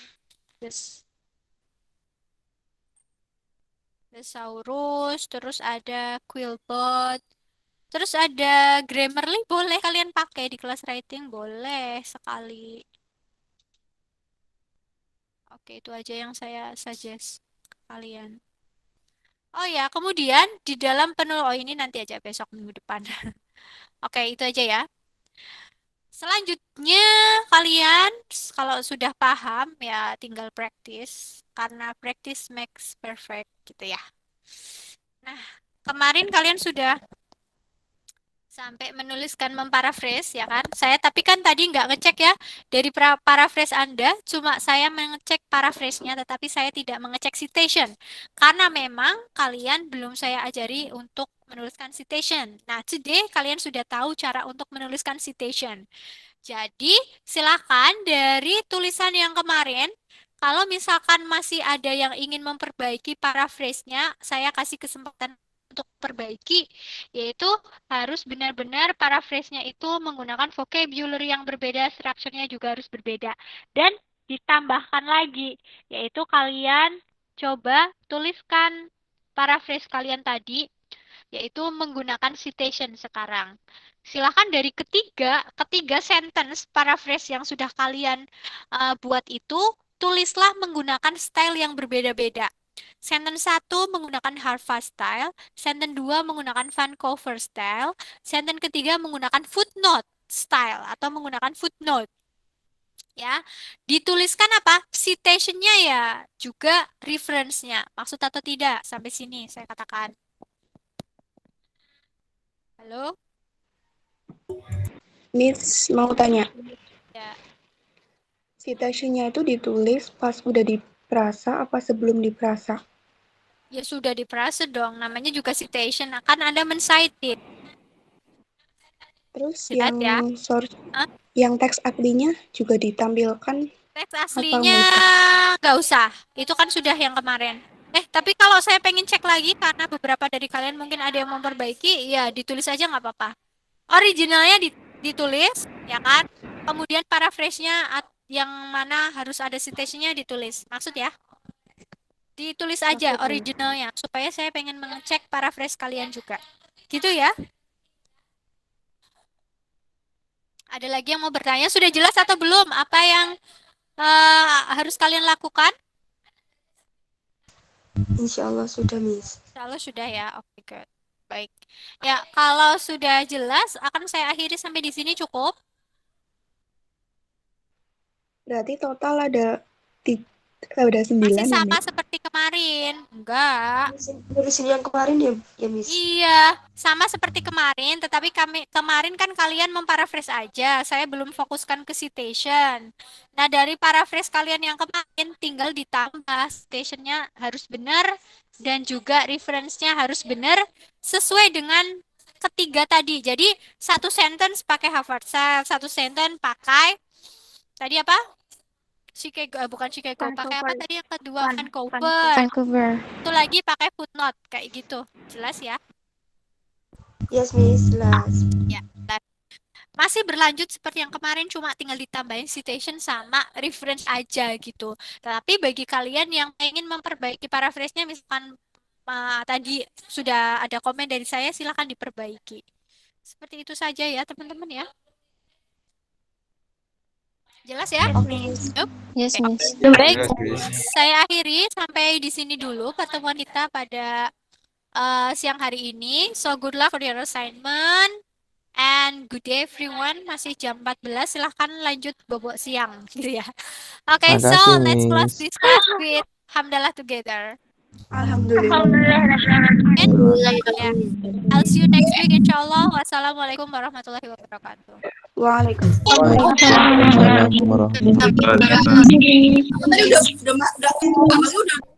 Thesaurus, terus ada Quillbot, terus ada Grammarly, boleh kalian pakai di kelas writing, boleh sekali. Oke, itu aja yang saya suggest ke kalian. Oh ya, kemudian di dalam oh ini nanti aja besok minggu depan. Oke, itu aja ya. Selanjutnya kalian kalau sudah paham ya tinggal practice karena practice makes perfect gitu ya. Nah, kemarin kalian sudah sampai menuliskan memparaphrase ya kan? Saya tapi kan tadi nggak ngecek ya dari paraphrase Anda, cuma saya mengecek paraphrase-nya tetapi saya tidak mengecek citation. Karena memang kalian belum saya ajari untuk menuliskan citation. Nah, today kalian sudah tahu cara untuk menuliskan citation. Jadi, silakan dari tulisan yang kemarin kalau misalkan masih ada yang ingin memperbaiki paraphrase-nya, saya kasih kesempatan untuk perbaiki, yaitu harus benar-benar paraphrase-nya itu menggunakan vocabulary yang berbeda, structure-nya juga harus berbeda. Dan ditambahkan lagi, yaitu kalian coba tuliskan paraphrase kalian tadi, yaitu menggunakan citation sekarang. Silakan dari ketiga sentence paraphrase yang sudah kalian buat itu, tulislah menggunakan style yang berbeda-beda. Sentence 1 menggunakan Harvard style, sentence 2 menggunakan Vancouver style, sentence ketiga menggunakan footnote style atau menggunakan footnote. Ya, dituliskan apa? Citation-nya ya, juga reference-nya. Maksud atau tidak? Sampai sini saya katakan. Halo? Miss mau tanya, Ya. citation-nya itu ditulis pas udah diperasa apa sebelum diperasa? Ya sudah diperasa dong, namanya juga citation. Akan Anda men-cite it. Terus Jelas yang ya? Hah? yang teks aslinya juga ditampilkan Teks apa aslinya nggak usah? nggak usah. Itu kan sudah yang kemarin. Tapi kalau saya pengen cek lagi karena beberapa dari kalian mungkin ada yang memperbaiki, ya ditulis aja nggak apa-apa. Originalnya ditulis, ya kan? Kemudian paraphrase-nya yang mana harus ada citation-nya ditulis. Maksud ya? Ditulis aja Maksudnya. originalnya supaya saya pengen mengecek paraphrase kalian juga. Gitu ya? Ada lagi yang mau bertanya? Sudah jelas atau belum apa yang harus kalian lakukan? Insya Allah sudah, Miss. Insya Allah sudah ya. Oke, good. Baik. Ya, kalau sudah jelas akan saya akhiri sampai di sini cukup. Berarti total ada 9 Masih ya, sama Miss? seperti kemarin. Enggak. Nulisin yang kemarin ya, Miss? Iya, sama seperti kemarin, tetapi kemarin kan kalian memparaphrase aja. Saya belum fokuskan ke citation. Nah, dari paraphrase kalian yang kemarin tinggal ditambah citationnya harus benar dan juga reference-nya harus benar sesuai dengan ketiga tadi. Jadi, satu sentence pakai Harvard style, satu sentence pakai tadi apa? Chicago, bukan Chicago. Pakai apa tadi yang kedua? Vancouver. Vancouver. Satu lagi pakai footnote kayak gitu. Jelas ya? Yes, Miss, jelas. Ya. Masih berlanjut seperti yang kemarin, cuma tinggal ditambahin citation sama reference aja gitu. Tapi bagi kalian yang ingin memperbaiki paraphrase-nya, misalkan tadi sudah ada komen dari saya, silakan diperbaiki. Seperti itu saja ya, teman-teman ya. Jelas ya? Yup. Yes, Oke. Miss. Baik, Jelas, Miss. saya akhiri sampai di sini dulu pertemuan kita pada siang hari ini. So good luck for your assignment and good day everyone. Masih jam 14, silahkan lanjut bobok siang gitu ya. Okay, so Makasih, let's close Miss. this class with hamdalah together. Alhamdulillah. And yeah, I'll see you next week insyaAllah. Wassalamualaikum warahmatullahi wabarakatuh. Waalaikumsalam. Waalaikumsalam warahmatullahi wabarakatuh. Waalaikumsalam. Tadi udah